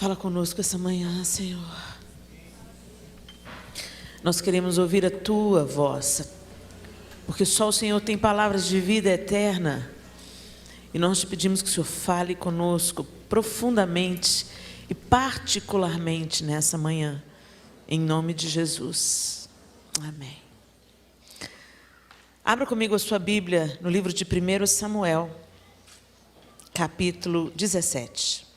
Fala conosco essa manhã, Senhor. Nós queremos ouvir a Tua voz, porque só o Senhor tem palavras de vida eterna. E nós te pedimos que o Senhor fale conosco profundamente e particularmente nessa manhã, em nome de Jesus. Amém. Abra comigo a sua Bíblia no livro de 1 Samuel, capítulo 17.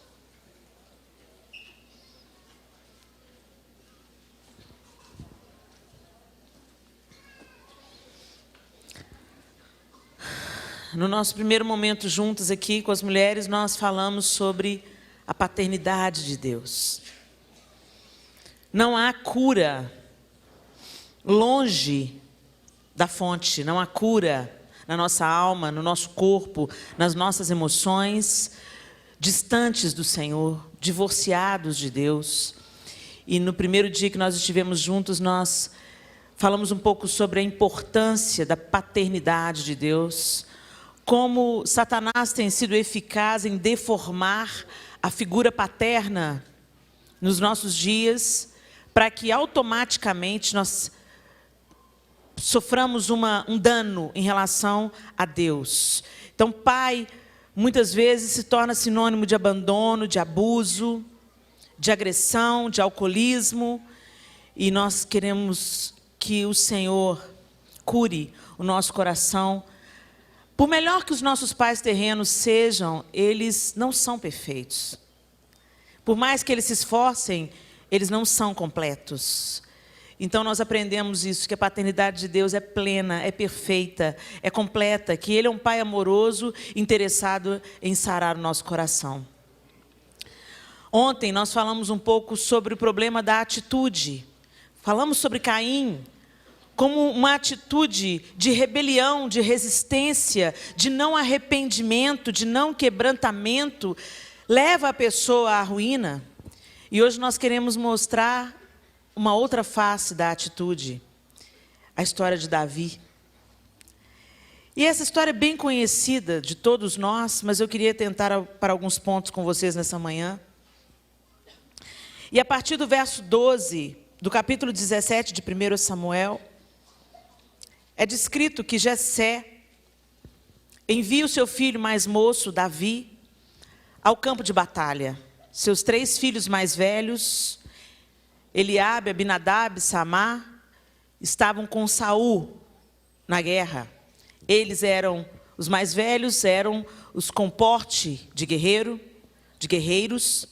No nosso primeiro momento juntos aqui com as mulheres, nós falamos sobre a paternidade de Deus. Não há cura longe da fonte, não há cura na nossa alma, no nosso corpo, nas nossas emoções, distantes do Senhor, divorciados de Deus. E no primeiro dia que nós estivemos juntos, nós falamos um pouco sobre a importância da paternidade de Deus, como Satanás tem sido eficaz em deformar a figura paterna nos nossos dias, para que automaticamente nós soframos um dano em relação a Deus. Então, pai, muitas vezes se torna sinônimo de abandono, de abuso, de agressão, de alcoolismo, e nós queremos que o Senhor cure o nosso coração. Por melhor que os nossos pais terrenos sejam, eles não são perfeitos. Por mais que eles se esforcem, eles não são completos. Então nós aprendemos isso, que a paternidade de Deus é plena, é perfeita, é completa, que Ele é um Pai amoroso, interessado em sarar o nosso coração. Ontem nós falamos um pouco sobre o problema da atitude. Falamos sobre Caim, como uma atitude de rebelião, de resistência, de não arrependimento, de não quebrantamento, leva a pessoa à ruína. E hoje nós queremos mostrar uma outra face da atitude, a história de Davi. E essa história é bem conhecida de todos nós, mas eu queria tentar para alguns pontos com vocês nessa manhã. E a partir do verso 12, do capítulo 17 de 1 Samuel, é descrito que Jessé envia o seu filho mais moço, Davi, ao campo de batalha. Seus 3 filhos mais velhos, Eliabe, Abinadab e Samar, estavam com Saul na guerra. Eles eram, os mais velhos eram os com porte de guerreiros,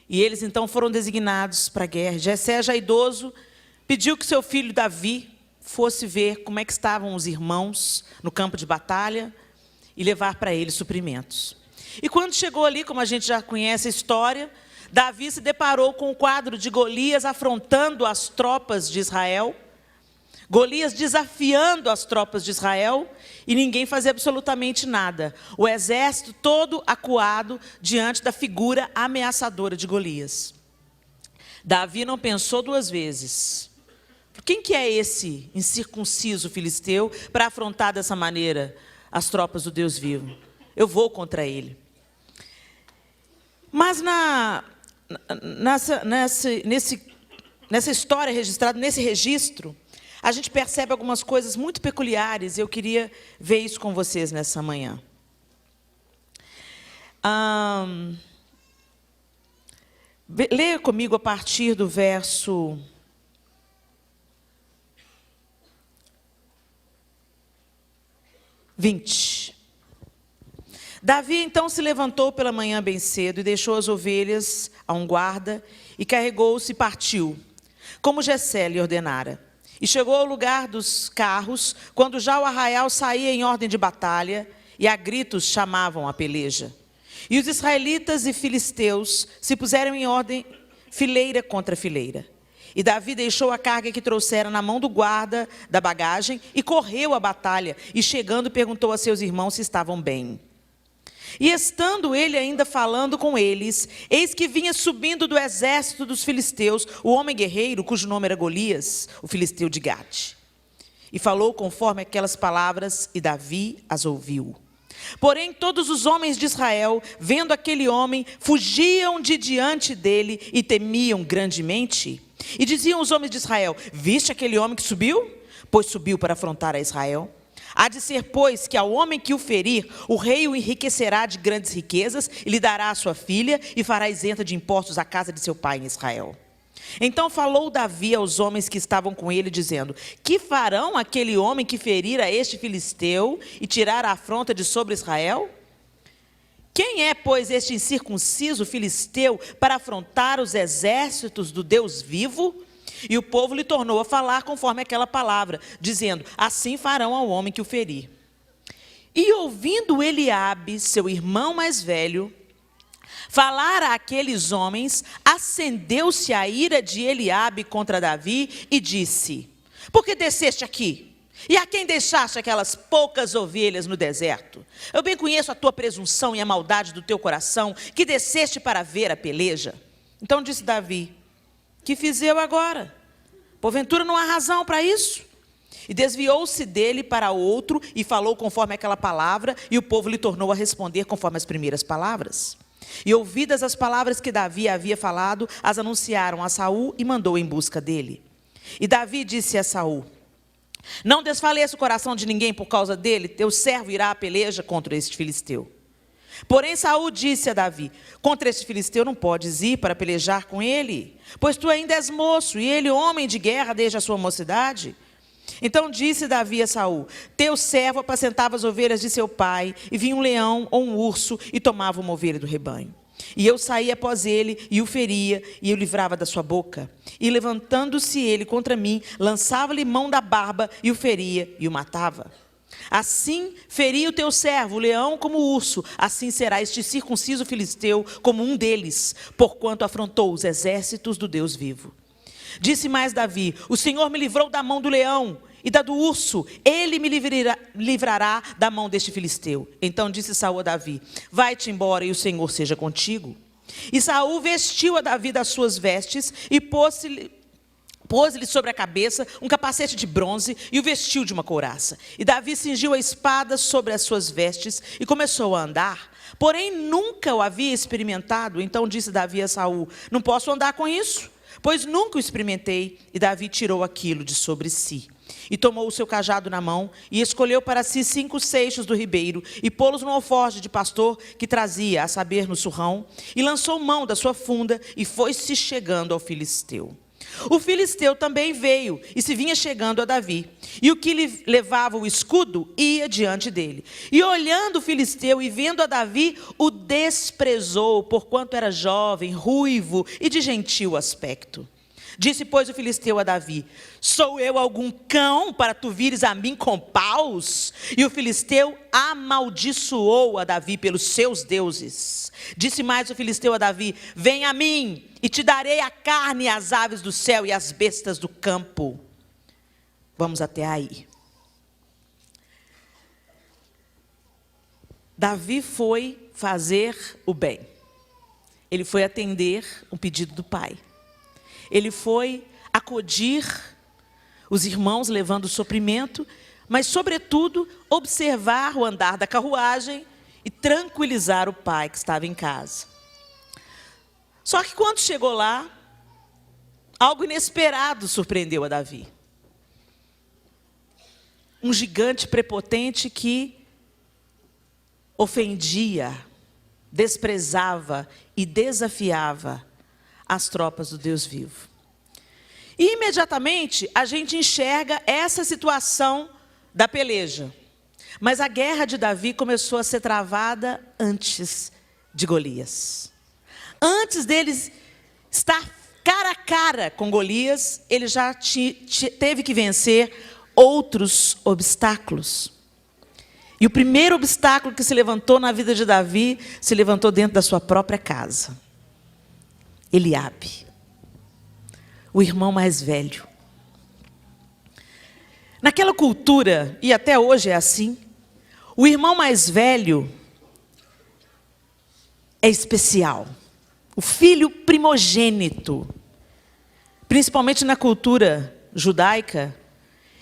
e eles então foram designados para a guerra. Jessé, já idoso, pediu que seu filho Davi fosse ver como é que estavam os irmãos no campo de batalha e levar para eles suprimentos. E quando chegou ali, como a gente já conhece a história, Davi se deparou com o quadro de Golias afrontando as tropas de Israel, Golias desafiando as tropas de Israel, e ninguém fazia absolutamente nada. O exército todo acuado diante da figura ameaçadora de Golias. Davi não pensou 2 vezes. Quem que é esse incircunciso filisteu para afrontar dessa maneira as tropas do Deus vivo? Eu vou contra ele. Mas nessa história registrada, nesse registro, a gente percebe algumas coisas muito peculiares, e eu queria ver isso com vocês nessa manhã. Leia comigo a partir do verso 20. Davi então se levantou pela manhã bem cedo e deixou as ovelhas a um guarda e carregou-se e partiu, como Jessé lhe ordenara. E chegou ao lugar dos carros, quando já o arraial saía em ordem de batalha, e a gritos chamavam a peleja. E os israelitas e filisteus se puseram em ordem, fileira contra fileira. E Davi deixou a carga que trouxera na mão do guarda da bagagem e correu à batalha. E chegando, perguntou a seus irmãos se estavam bem. E estando ele ainda falando com eles, eis que vinha subindo do exército dos filisteus o homem guerreiro, cujo nome era Golias, o filisteu de Gate. E falou conforme aquelas palavras, e Davi as ouviu. Porém, todos os homens de Israel, vendo aquele homem, fugiam de diante dele e temiam grandemente. E diziam os homens de Israel: viste aquele homem que subiu? Pois subiu para afrontar a Israel. Há de ser, pois, que ao homem que o ferir, o rei o enriquecerá de grandes riquezas, e lhe dará a sua filha, e fará isenta de impostos a casa de seu pai em Israel. Então falou Davi aos homens que estavam com ele, dizendo: que farão aquele homem que ferir a este filisteu e tirar a afronta de sobre Israel? Quem é, pois, este incircunciso filisteu para afrontar os exércitos do Deus vivo? E o povo lhe tornou a falar conforme aquela palavra, dizendo: assim farão ao homem que o ferir. E ouvindo Eliabe, seu irmão mais velho, falar àqueles homens, acendeu-se a ira de Eliabe contra Davi e disse: por que desceste aqui? E a quem deixaste aquelas poucas ovelhas no deserto? Eu bem conheço a tua presunção e a maldade do teu coração, que desceste para ver a peleja. Então disse Davi: que fiz eu agora? Porventura não há razão para isso? E desviou-se dele para outro e falou conforme aquela palavra, e o povo lhe tornou a responder conforme as primeiras palavras. E ouvidas as palavras que Davi havia falado, as anunciaram a Saul e mandou em busca dele. E Davi disse a Saul: não desfaleça o coração de ninguém por causa dele, teu servo irá à peleja contra este filisteu. Porém Saul disse a Davi: contra este filisteu não podes ir para pelejar com ele, pois tu ainda és moço, e ele homem de guerra desde a sua mocidade. Então disse Davi a Saul: teu servo apacentava as ovelhas de seu pai, e vinha um leão ou um urso e tomava uma ovelha do rebanho. E eu saía após ele e o feria, e o livrava da sua boca. E levantando-se ele contra mim, lançava-lhe mão da barba e o feria e o matava. Assim feria o teu servo, o leão como o urso, assim será este circunciso filisteu como um deles, porquanto afrontou os exércitos do Deus vivo. Disse mais Davi: o Senhor me livrou da mão do leão e da do urso, ele me livrará da mão deste filisteu. Então disse Saul a Davi: vai-te embora e o Senhor seja contigo. E Saul vestiu a Davi das suas vestes e pôs-lhe sobre a cabeça um capacete de bronze e o vestiu de uma couraça. E Davi cingiu a espada sobre as suas vestes e começou a andar. Porém nunca o havia experimentado. Então disse Davi a Saul: não posso andar com isso, pois nunca o experimentei. E Davi tirou aquilo de sobre si. E tomou o seu cajado na mão, e escolheu para si 5 seixos do ribeiro, e pô-los no alforje de pastor que trazia, a saber, no surrão, e lançou mão da sua funda, e foi-se chegando ao filisteu. O filisteu também veio, e se vinha chegando a Davi, e o que lhe levava o escudo, ia diante dele. E olhando o filisteu, e vendo a Davi, o desprezou, porquanto era jovem, ruivo, e de gentil aspecto. Disse, pois, o filisteu a Davi: sou eu algum cão para tu vires a mim com paus? E o filisteu amaldiçoou a Davi pelos seus deuses. Disse mais o filisteu a Davi: vem a mim, e te darei a carne e as aves do céu e as bestas do campo. Vamos até aí. Davi foi fazer o bem. Ele foi atender um pedido do pai. Ele foi acudir os irmãos levando o sofrimento, mas, sobretudo, observar o andar da carruagem e tranquilizar o pai que estava em casa. Só que quando chegou lá, algo inesperado surpreendeu a Davi. Um gigante prepotente que ofendia, desprezava e desafiava as tropas do Deus vivo. E imediatamente a gente enxerga essa situação da peleja. Mas a guerra de Davi começou a ser travada antes de Golias. Antes dele estar cara a cara com Golias, ele já teve que vencer outros obstáculos. E o primeiro obstáculo que se levantou na vida de Davi, se levantou dentro da sua própria casa. Eliabe, o irmão mais velho. Naquela cultura, e até hoje é assim, o irmão mais velho é especial. O filho primogênito, principalmente na cultura judaica,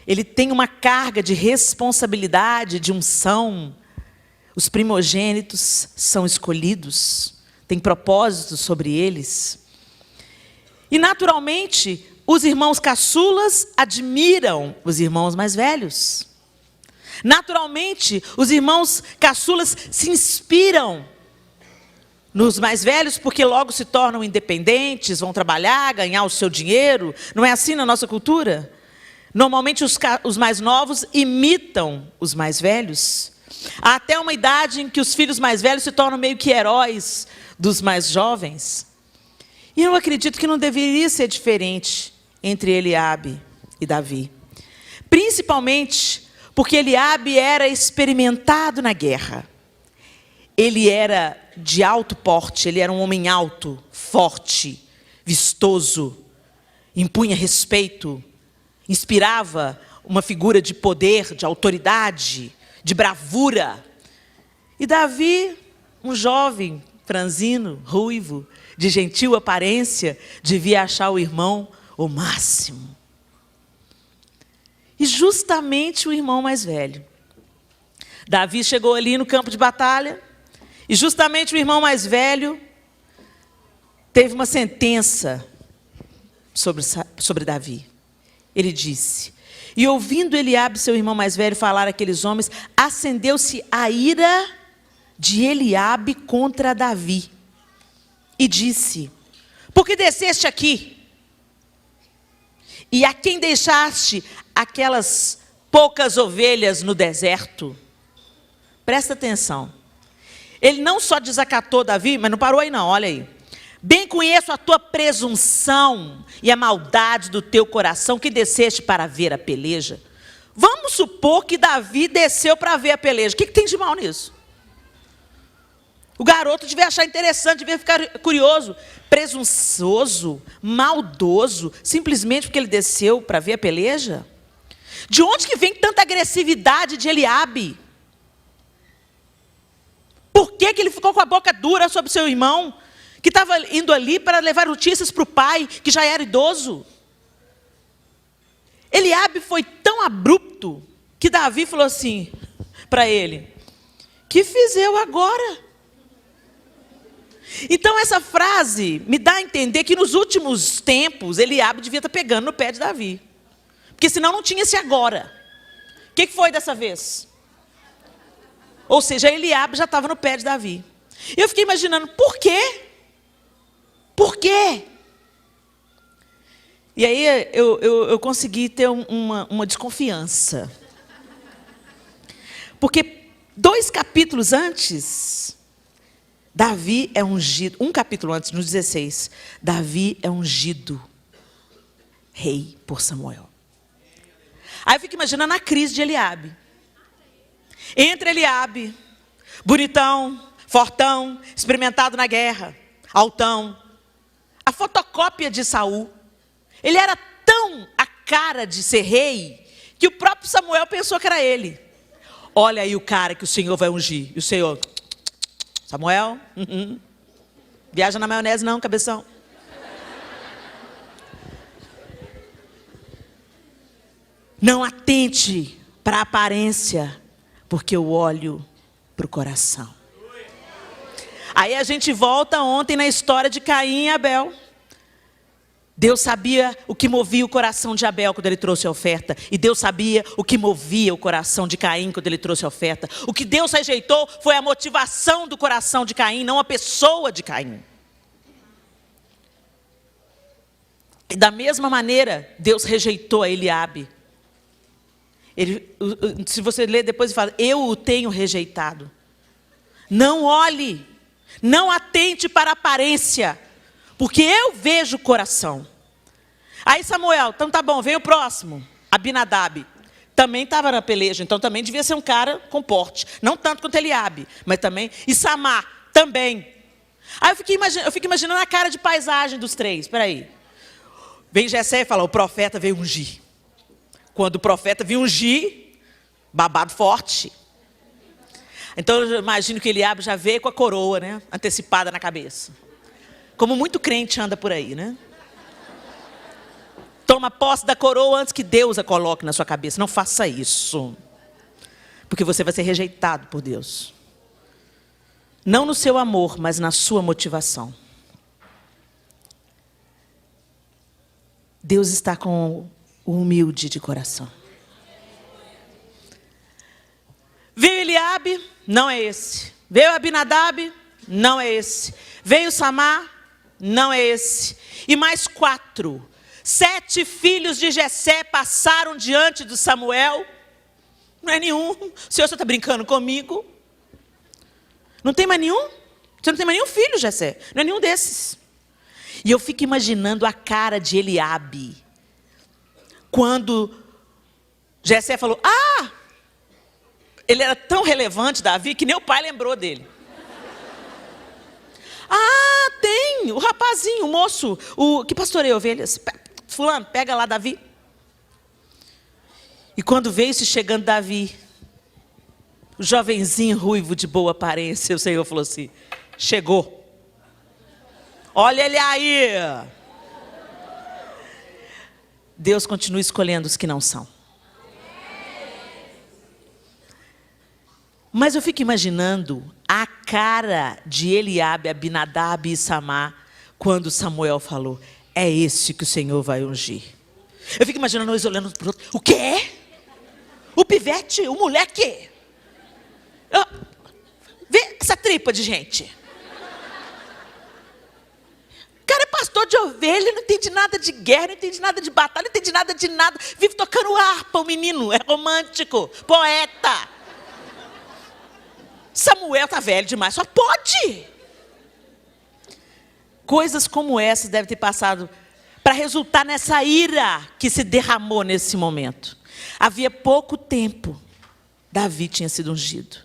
ele tem uma carga de responsabilidade, de unção. os primogênitos são escolhidos, tem propósitos sobre eles. E, naturalmente, os irmãos caçulas admiram os irmãos mais velhos. Naturalmente, os irmãos caçulas se inspiram nos mais velhos, porque logo se tornam independentes, vão trabalhar, ganhar o seu dinheiro. Não é assim na nossa cultura? Normalmente, os mais novos imitam os mais velhos. Há até uma idade em que os filhos mais velhos se tornam meio que heróis dos mais jovens. E eu acredito que não deveria ser diferente entre Eliabe e Davi. Principalmente porque Eliabe era experimentado na guerra. Ele era de alto porte, ele era um homem alto, forte, vistoso, impunha respeito, inspirava uma figura de poder, de autoridade, de bravura. E Davi, um jovem, franzino, ruivo, de gentil aparência, devia achar o irmão o máximo. E justamente o irmão mais velho. Davi chegou ali no campo de batalha, e justamente o irmão mais velho teve uma sentença sobre Davi. Ele disse: e ouvindo Eliabe, seu irmão mais velho, falar àqueles homens, acendeu-se a ira de Eliabe contra Davi. E disse: por que desceste aqui? E a quem deixaste aquelas poucas ovelhas no deserto? Presta atenção. Ele não só desacatou Davi, mas não parou aí não, olha aí. Bem conheço a tua presunção e a maldade do teu coração, que desceste para ver a peleja. Vamos supor que Davi desceu para ver a peleja. O que tem de mal nisso? O garoto devia achar interessante, devia ficar curioso. Presunçoso, maldoso, simplesmente porque ele desceu para ver a peleja? De onde que vem tanta agressividade de Eliabe? Por que ele ficou com a boca dura sobre seu irmão, que estava indo ali para levar notícias para o pai, que já era idoso? Eliabe foi tão abrupto, que Davi falou assim para ele: que fiz eu agora? Então essa frase me dá a entender que nos últimos tempos, Eliabe devia estar pegando no pé de Davi. Porque senão não tinha esse agora. O que foi dessa vez? Ou seja, Eliabe já estava no pé de Davi. Eu fiquei imaginando, por quê? Por quê? E aí eu consegui ter uma desconfiança. Porque 2 capítulos antes, Davi é ungido. 1 capítulo antes, no 16, Davi é ungido rei por Samuel. Aí eu fico imaginando a crise de Eliabe. Entra Eliabe, bonitão, fortão, experimentado na guerra, altão, a fotocópia de Saul. Ele era tão a cara de ser rei, que o próprio Samuel pensou que era ele. Olha aí o cara que o Senhor vai ungir. E o Senhor: Samuel, viaja na maionese não, cabeção. Não atente para a aparência, porque eu olho para o coração. Aí a gente volta ontem na história de Caim e Abel. Deus sabia o que movia o coração de Abel quando ele trouxe a oferta. E Deus sabia o que movia o coração de Caim quando ele trouxe a oferta. O que Deus rejeitou foi a motivação do coração de Caim, não a pessoa de Caim. E da mesma maneira, Deus rejeitou a Eliabe. Se você ler depois, ele fala: eu o tenho rejeitado. Não olhe, não atente para a aparência, porque eu vejo o coração. Aí Samuel: então tá bom, vem o próximo. Abinadab também estava na peleja, então também devia ser um cara com porte. Não tanto quanto Eliabe, mas também. E Samar também. Aí eu fico imaginando a cara de paisagem dos 3. Espera aí. Vem Jessé e fala: o profeta veio ungir. Quando o profeta veio ungir, babado forte. Então eu imagino que Eliabe já veio com a coroa, né, antecipada na cabeça. Como muito crente anda por aí, né? Toma posse da coroa antes que Deus a coloque na sua cabeça. Não faça isso, porque você vai ser rejeitado por Deus. Não no seu amor, mas na sua motivação. Deus está com o humilde de coração. Veio Eliabe, não é esse. Veio Abinadab, não é esse. Veio Samar, não é esse. E mais 4. 7 filhos de Jessé passaram diante de Samuel. Não é nenhum. O senhor só está brincando comigo? Não tem mais nenhum? Você não tem mais nenhum filho, Jessé? Não é nenhum desses. E eu fico imaginando a cara de Eliabe. Quando Jessé falou, ele era tão relevante, Davi, que nem o pai lembrou dele. Tem, o rapazinho, o moço, o que pastoreia ovelhas. Fulano, pega lá Davi. E quando veio-se chegando Davi, o jovenzinho ruivo de boa aparência, o Senhor falou assim, chegou. Olha ele aí. Deus continua escolhendo os que não são. Mas eu fico imaginando a cara de Eliabe, Abinadab e Samar, quando Samuel falou, é esse que o Senhor vai ungir. Eu fico imaginando nós olhando para o outro, o quê? O pivete, o moleque? Vê essa tripa de gente. O cara é pastor de ovelha, não entende nada de guerra, não entende nada de batalha, não entende nada de nada. Vive tocando harpa, o menino, é romântico, poeta. Samuel está velho demais, só pode. Coisas como essas devem ter passado para resultar nessa ira que se derramou nesse momento. Havia pouco tempo, Davi tinha sido ungido.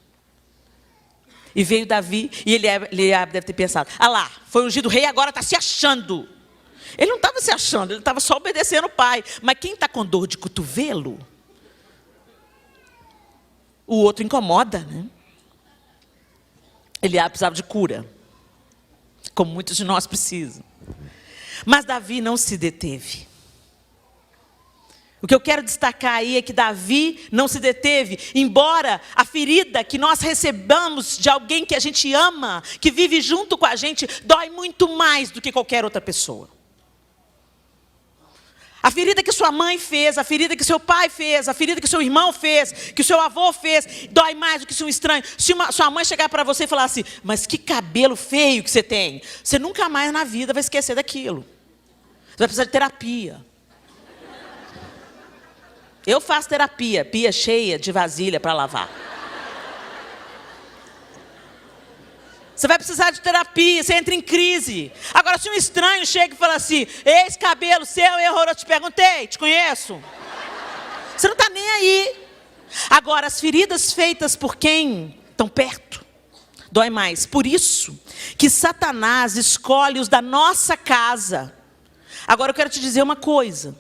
E veio Davi, e Eliabe deve ter pensado, lá, foi ungido rei, agora está se achando. Ele não estava se achando, ele estava só obedecendo o pai. Mas quem está com dor de cotovelo, o outro incomoda, né? Eliabe precisava de cura, como muitos de nós precisam. Mas Davi não se deteve. O que eu quero destacar aí é que Davi não se deteve, embora a ferida que nós recebamos de alguém que a gente ama, que vive junto com a gente, dói muito mais do que qualquer outra pessoa. A ferida que sua mãe fez, a ferida que seu pai fez, a ferida que seu irmão fez, que o seu avô fez, dói mais do que se um estranho. Se sua mãe chegar para você e falar assim, mas que cabelo feio que você tem, você nunca mais na vida vai esquecer daquilo. Você vai precisar de terapia. Eu faço terapia, pia cheia de vasilha para lavar. Você vai precisar de terapia, você entra em crise. Agora, se um estranho chega e fala assim, esse cabelo seu é horroroso, eu te perguntei, te conheço. Você não está nem aí. Agora, as feridas feitas por quem estão perto, dói mais. Por isso que Satanás escolhe os da nossa casa. Agora, eu quero te dizer uma coisa.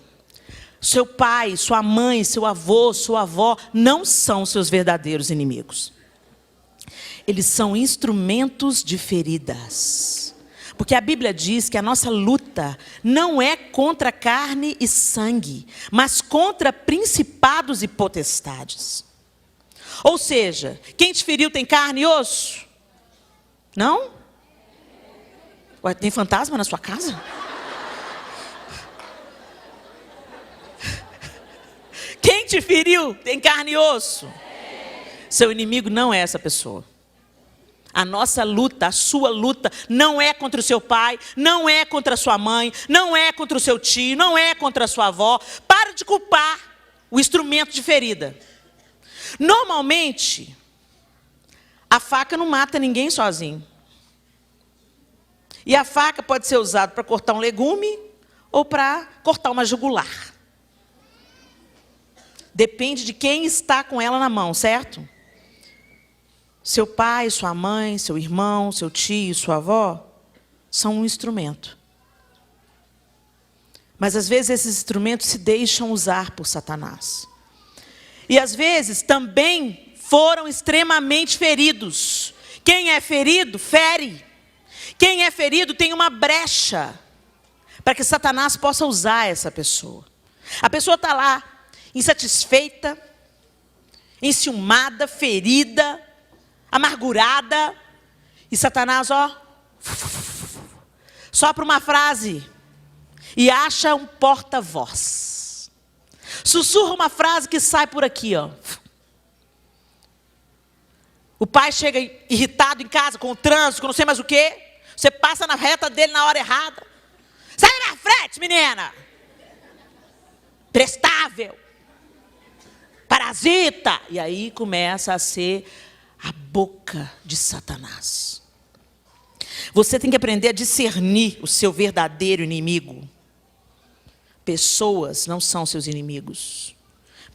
Seu pai, sua mãe, seu avô, sua avó, não são seus verdadeiros inimigos. Eles são instrumentos de feridas. Porque a Bíblia diz que a nossa luta não é contra carne e sangue, mas contra principados e potestades. Ou seja, quem te feriu tem carne e osso? Não? Ué, tem fantasma na sua casa? Quem te feriu tem carne e osso? Seu inimigo não é essa pessoa. A nossa luta, a sua luta, não é contra o seu pai, não é contra a sua mãe, não é contra o seu tio, não é contra a sua avó. Para de culpar o instrumento de ferida. Normalmente, a faca não mata ninguém sozinho. E a faca pode ser usada para cortar um legume ou para cortar uma jugular. Depende de quem está com ela na mão, certo? Seu pai, sua mãe, seu irmão, seu tio, sua avó, são um instrumento. Mas às vezes esses instrumentos se deixam usar por Satanás. E às vezes também foram extremamente feridos. Quem é ferido, fere. Quem é ferido tem uma brecha para que Satanás possa usar essa pessoa. A pessoa está lá, insatisfeita, enciumada, ferida, amargurada, E Satanás, ó, sopra uma frase e acha um porta-voz. Sussurra uma frase que sai por aqui, ó. O pai chega irritado em casa com o trânsito, com não sei mais o quê. Você passa na reta dele na hora errada. Sai na frente, menina! Prestável! Parasita! E aí começa a ser a boca de Satanás. Você tem que aprender a discernir o seu verdadeiro inimigo. Pessoas não são seus inimigos.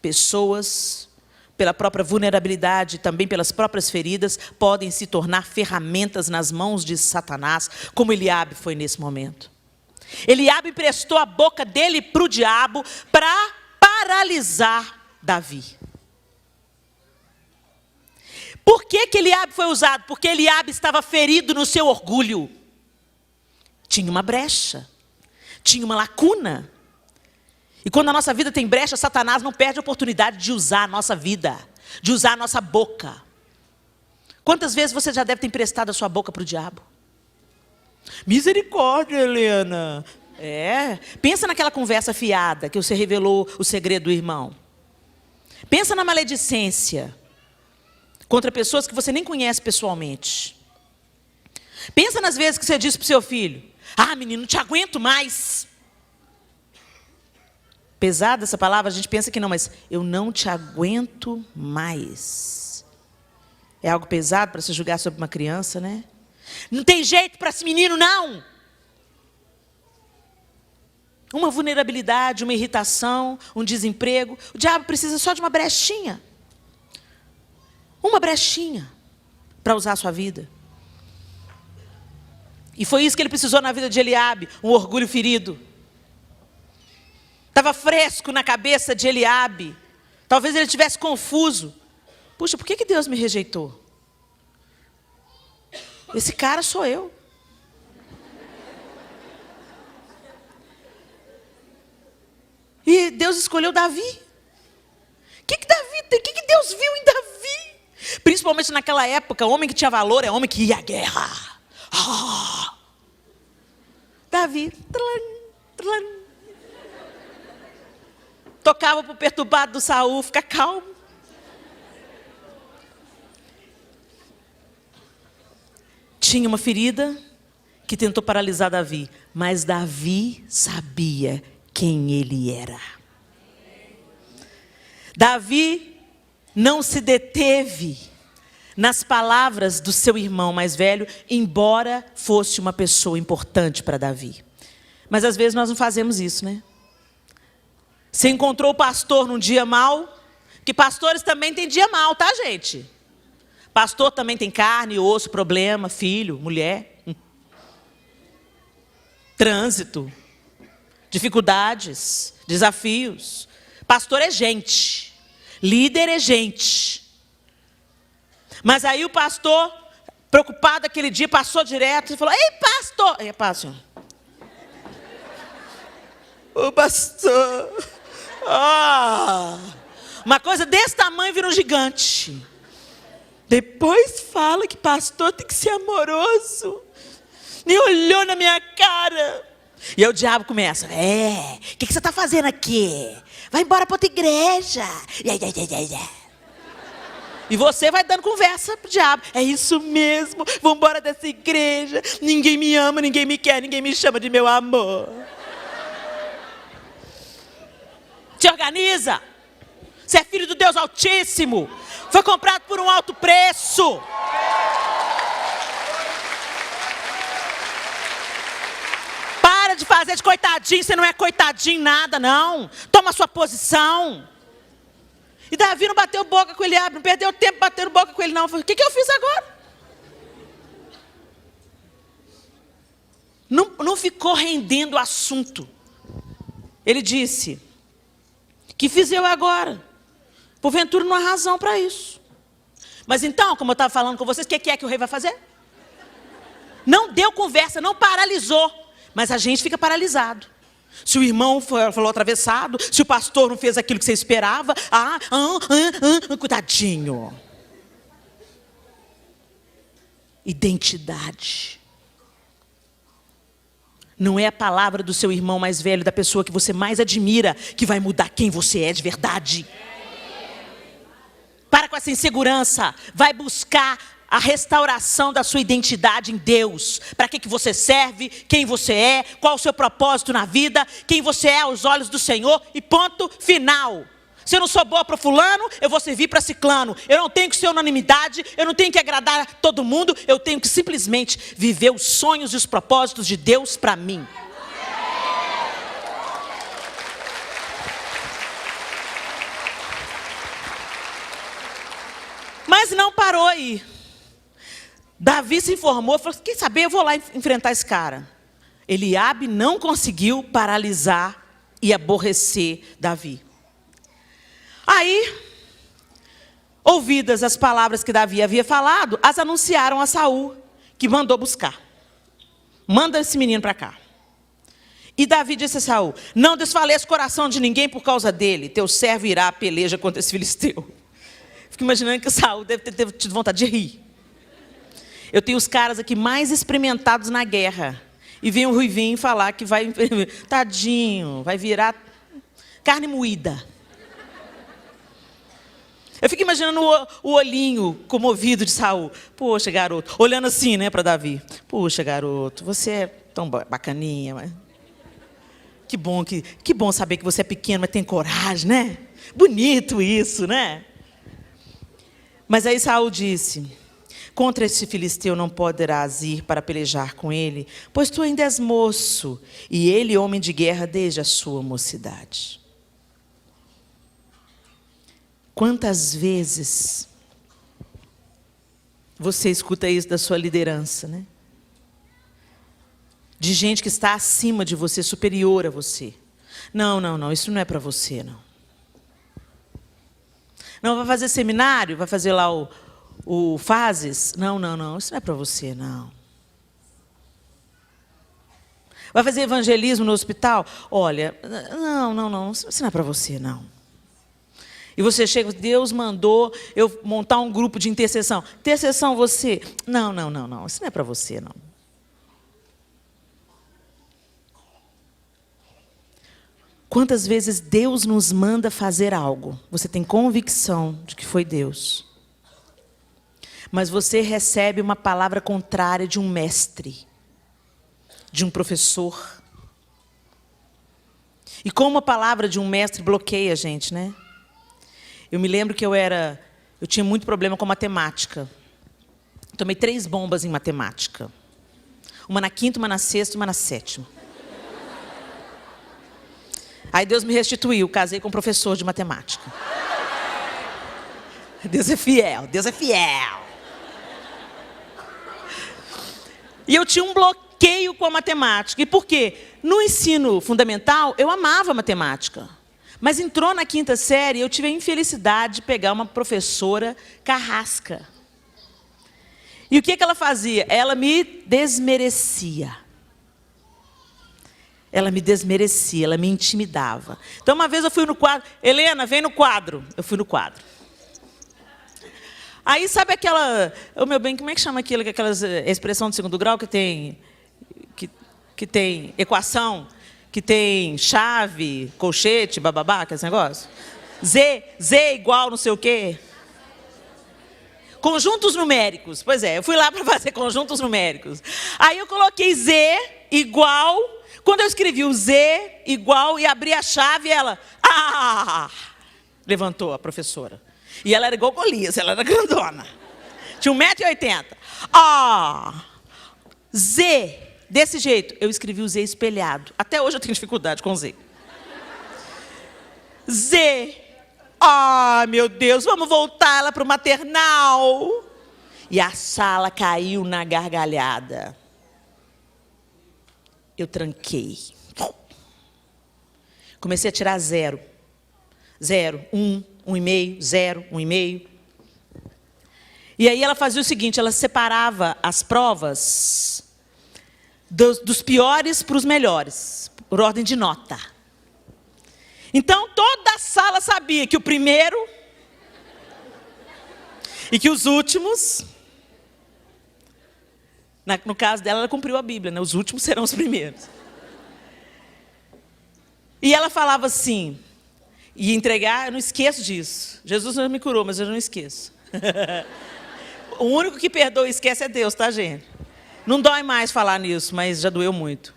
Pessoas, pela própria vulnerabilidade, também pelas próprias feridas, podem se tornar ferramentas nas mãos de Satanás, como Eliabe foi nesse momento. Eliabe emprestou a boca dele para o diabo para paralisar Davi. Por que Eliabe foi usado? Porque Eliabe estava ferido no seu orgulho. Tinha uma brecha, tinha uma lacuna. E quando a nossa vida tem brecha, Satanás não perde a oportunidade de usar a nossa vida, de usar a nossa boca. Quantas vezes você já deve ter emprestado a sua boca para o diabo? Misericórdia, Helena. Pensa naquela conversa fiada que você revelou o segredo do irmão. Pensa na maledicência contra pessoas que você nem conhece pessoalmente. Pensa nas vezes que você disse para o seu filho: ah, menino, não te aguento mais. Pesada essa palavra, a gente pensa que não, mas eu não te aguento mais. É algo pesado para se julgar sobre uma criança, né? Não tem jeito para esse menino, não. Uma vulnerabilidade, uma irritação, um desemprego. O diabo precisa só de uma brechinha. Uma brechinha para usar a sua vida. E foi isso que ele precisou na vida de Eliabe, um orgulho ferido. Estava fresco na cabeça de Eliabe. Talvez ele estivesse confuso. Puxa, por que Deus me rejeitou? Esse cara sou eu. E Deus escolheu Davi. O que Davi tem? O que Deus viu em Davi? Principalmente naquela época, homem que tinha valor é homem que ia à guerra. Davi, tocava para o perturbado do Saul, fica calmo. Tinha uma ferida que tentou paralisar Davi, mas Davi sabia quem ele era. Davi não se deteve nas palavras do seu irmão mais velho, embora fosse uma pessoa importante para Davi. Mas às vezes nós não fazemos isso, né? Você encontrou o pastor num dia mau, que pastores também têm dia mau, tá, gente? Pastor também tem carne, osso, problema, filho, mulher. Trânsito, dificuldades, desafios. Pastor é gente, líder é gente. Mas aí o pastor, preocupado aquele dia, passou direto e falou: ei, pastor! Ei, pastor. Ô, pastor. Uma coisa desse tamanho vira um gigante. Depois fala que pastor tem que ser amoroso. Nem olhou na minha cara. E aí o diabo começa: o que você está fazendo aqui? Vai embora para outra igreja. E você vai dando conversa pro diabo: é isso mesmo, vamos embora dessa igreja. Ninguém me ama, ninguém me quer, ninguém me chama de meu amor. Te organiza. Você é filho do Deus Altíssimo. Foi comprado por um alto preço. Para de fazer de coitadinho. Você não é coitadinho nada, não. Toma sua posição. E Davi não bateu boca com Eliabe. Não perdeu tempo batendo boca com ele, não. Falei: o que eu fiz agora? Não ficou rendendo o assunto. Ele disse: que fiz eu agora? Porventura não há razão para isso. Mas então, como eu estava falando com vocês, o que é que o rei vai fazer? Não deu conversa, não paralisou. Mas a gente fica paralisado. Se o irmão falou atravessado, se o pastor não fez aquilo que você esperava, cuidadinho. identidade. Não é a palavra do seu irmão mais velho, da pessoa que você mais admira, que vai mudar quem você é de verdade. Para com essa insegurança. Vai buscar a restauração da sua identidade em Deus. Para que você serve, quem você é, qual o seu propósito na vida, quem você é aos olhos do Senhor e ponto final. Se eu não sou boa para fulano, eu vou servir para ciclano. Eu não tenho que ser unanimidade, eu não tenho que agradar todo mundo, eu tenho que simplesmente viver os sonhos e os propósitos de Deus para mim. Mas não parou aí. Davi se informou, falou, quem saber eu vou lá enfrentar esse cara. Eliabe não conseguiu paralisar e aborrecer Davi. Aí, ouvidas as palavras que Davi havia falado, as anunciaram a Saul, que mandou buscar. Manda esse menino para cá. E Davi disse a Saul, não desfaleça o coração de ninguém por causa dele, teu servo irá à peleja contra esse filisteu. Fico imaginando que Saul deve ter tido vontade de rir. Eu tenho os caras aqui mais experimentados na guerra. E vem o Ruivinho falar que vai, tadinho, vai virar carne moída. Eu fico imaginando o olhinho comovido de Saul. Poxa, garoto. Olhando assim, né, para Davi. Poxa, garoto, você é tão bacaninha. Mas... Que bom saber que você é pequeno, mas tem coragem, né? Bonito isso, né? Mas aí Saul disse, contra esse filisteu não poderás ir para pelejar com ele, pois tu ainda és moço, e ele homem de guerra desde a sua mocidade. Quantas vezes você escuta isso da sua liderança, né? De gente que está acima de você, superior a você. Não, isso não é para você, não. Não, vai fazer seminário? Vai fazer lá o Fases? Não, isso não é para você, não. Vai fazer evangelismo no hospital? Olha, não, isso não é para você, não. E você chega, Deus mandou eu montar um grupo de intercessão. Intercessão você? Não, isso não é para você, não. Quantas vezes Deus nos manda fazer algo, você tem convicção de que foi Deus, mas você recebe uma palavra contrária de um mestre, de um professor. E como a palavra de um mestre bloqueia a gente, né? Eu me lembro que eu tinha muito problema com matemática. Tomei 3 bombas em matemática. Uma na 5ª, uma na 6ª e uma na 7ª. Aí Deus me restituiu, casei com um professor de matemática. Deus é fiel, Deus é fiel. E eu tinha um bloqueio com a matemática. E por quê? No ensino fundamental, eu amava matemática. Mas entrou na 5ª série, eu tive a infelicidade de pegar uma professora carrasca. E o que ela fazia? Ela me desmerecia. Ela me desmerecia, ela me intimidava. Então, uma vez eu fui no quadro. Helena, vem no quadro. Eu fui no quadro. Aí, sabe aquela... Ô, meu bem, como é que chama aquilo? Aquelas expressão de 2º grau que tem equação, que tem chave, colchete, bababá, aqueles negócios? Z igual não sei o quê. Conjuntos numéricos. Pois é, eu fui lá para fazer conjuntos numéricos. Aí eu coloquei Z igual... Quando eu escrevi o Z igual e abri a chave, ela... Levantou a professora. E ela era igual Golias, ela era grandona. Tinha 1,80 m. Z, desse jeito. Eu escrevi o Z espelhado. Até hoje eu tenho dificuldade com Z. Z. Meu Deus, vamos voltar ela para o maternal. E a sala caiu na gargalhada. Eu tranquei. Comecei a tirar 0. 0, 1, 1,5, 0, 1,5. E aí ela fazia o seguinte, ela separava as provas dos piores para os melhores, por ordem de nota. Então, toda a sala sabia que o primeiro e que os últimos No caso dela, ela cumpriu a Bíblia, né? Os últimos serão os primeiros. E ela falava assim, e entregar, eu não esqueço disso. Jesus não me curou, mas eu não esqueço. O único que perdoa e esquece é Deus, tá, gente? Não dói mais falar nisso, mas já doeu muito.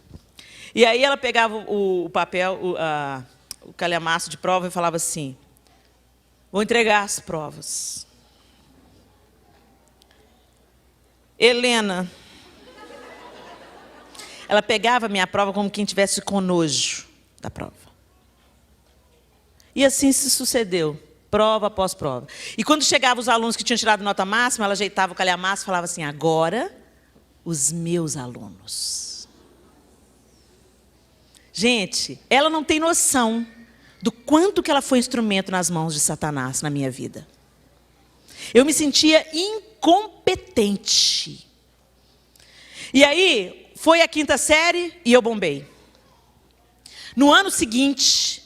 E aí ela pegava o papel, o calhamaço de prova e falava assim, vou entregar as provas. Helena, ela pegava a minha prova como quem tivesse com nojo da prova. E assim se sucedeu, prova após prova. E quando chegavam os alunos que tinham tirado nota máxima, ela ajeitava o calhamaço e falava assim, agora, os meus alunos. Gente, ela não tem noção do quanto que ela foi instrumento nas mãos de Satanás na minha vida. Eu me sentia incompetente. E aí, foi a 5ª série e eu bombei. No ano seguinte,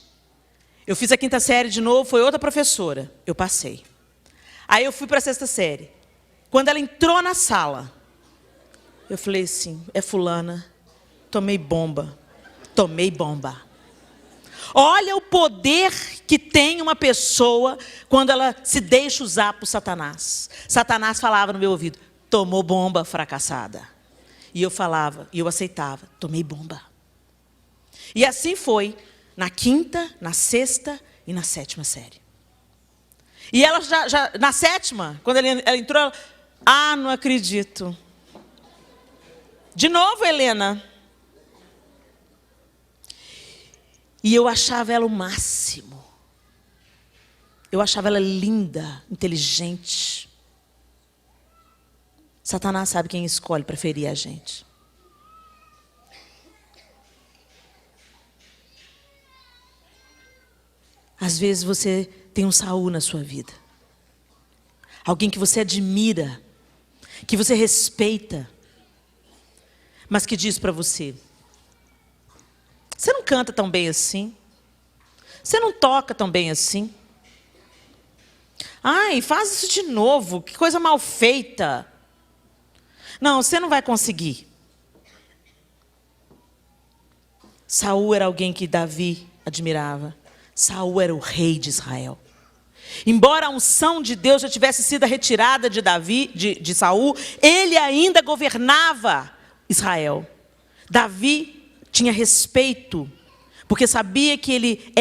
eu fiz a 5ª série de novo, foi outra professora. Eu passei. Aí eu fui para a 6ª série. Quando ela entrou na sala, eu falei assim, é fulana, tomei bomba. Tomei bomba. Olha o poder que tem uma pessoa quando ela se deixa usar por Satanás. Satanás falava no meu ouvido, tomou bomba, fracassada. E eu falava, e eu aceitava, tomei bomba. E assim foi na 5ª, na 6ª e na 7ª série. E ela já na 7ª, quando ela entrou, não acredito. De novo, Helena. E eu achava ela o máximo. Eu achava ela linda, inteligente. Satanás sabe quem escolhe para ferir a gente. Às vezes você tem um Saul na sua vida. Alguém que você admira, que você respeita, mas que diz para você, você não canta tão bem assim. Você não toca tão bem assim. Ai, faz isso de novo. Que coisa mal feita. Não, você não vai conseguir. Saul era alguém que Davi admirava. Saul era o rei de Israel. Embora a unção de Deus já tivesse sido retirada de de Saul, ele ainda governava Israel. Davi tinha respeito, porque sabia que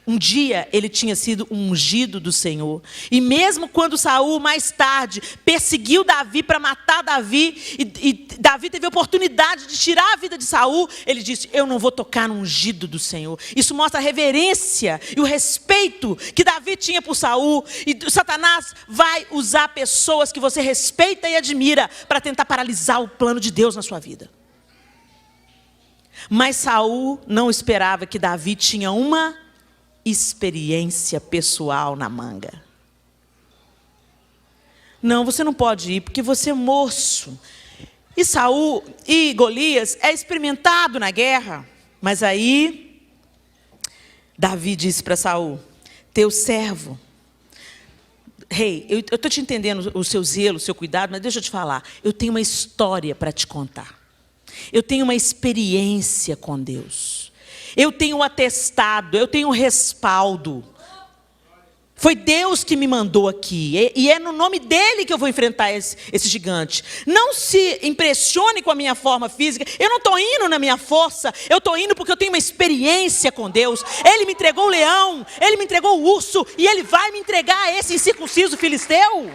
um dia ele tinha sido um ungido do Senhor. E mesmo quando Saul, mais tarde, perseguiu Davi para matar Davi, e Davi teve a oportunidade de tirar a vida de Saul, ele disse, eu não vou tocar no ungido do Senhor. Isso mostra a reverência e o respeito que Davi tinha por Saul. E Satanás vai usar pessoas que você respeita e admira para tentar paralisar o plano de Deus na sua vida. Mas Saul não esperava que Davi tinha uma experiência pessoal na manga. Não, você não pode ir, porque você é moço. E Saul e Golias é experimentado na guerra. Mas aí, Davi disse para Saul, teu servo. Rei, eu estou te entendendo o seu zelo, o seu cuidado, mas deixa eu te falar. Eu tenho uma história para te contar. Eu tenho uma experiência com Deus. Eu tenho um atestado, eu tenho um respaldo. Foi Deus que me mandou aqui. E é no nome dele que eu vou enfrentar esse gigante. Não se impressione com a minha forma física. Eu não estou indo na minha força. Eu estou indo porque eu tenho uma experiência com Deus. Ele me entregou o leão. Ele me entregou o urso. E ele vai me entregar esse incircunciso filisteu.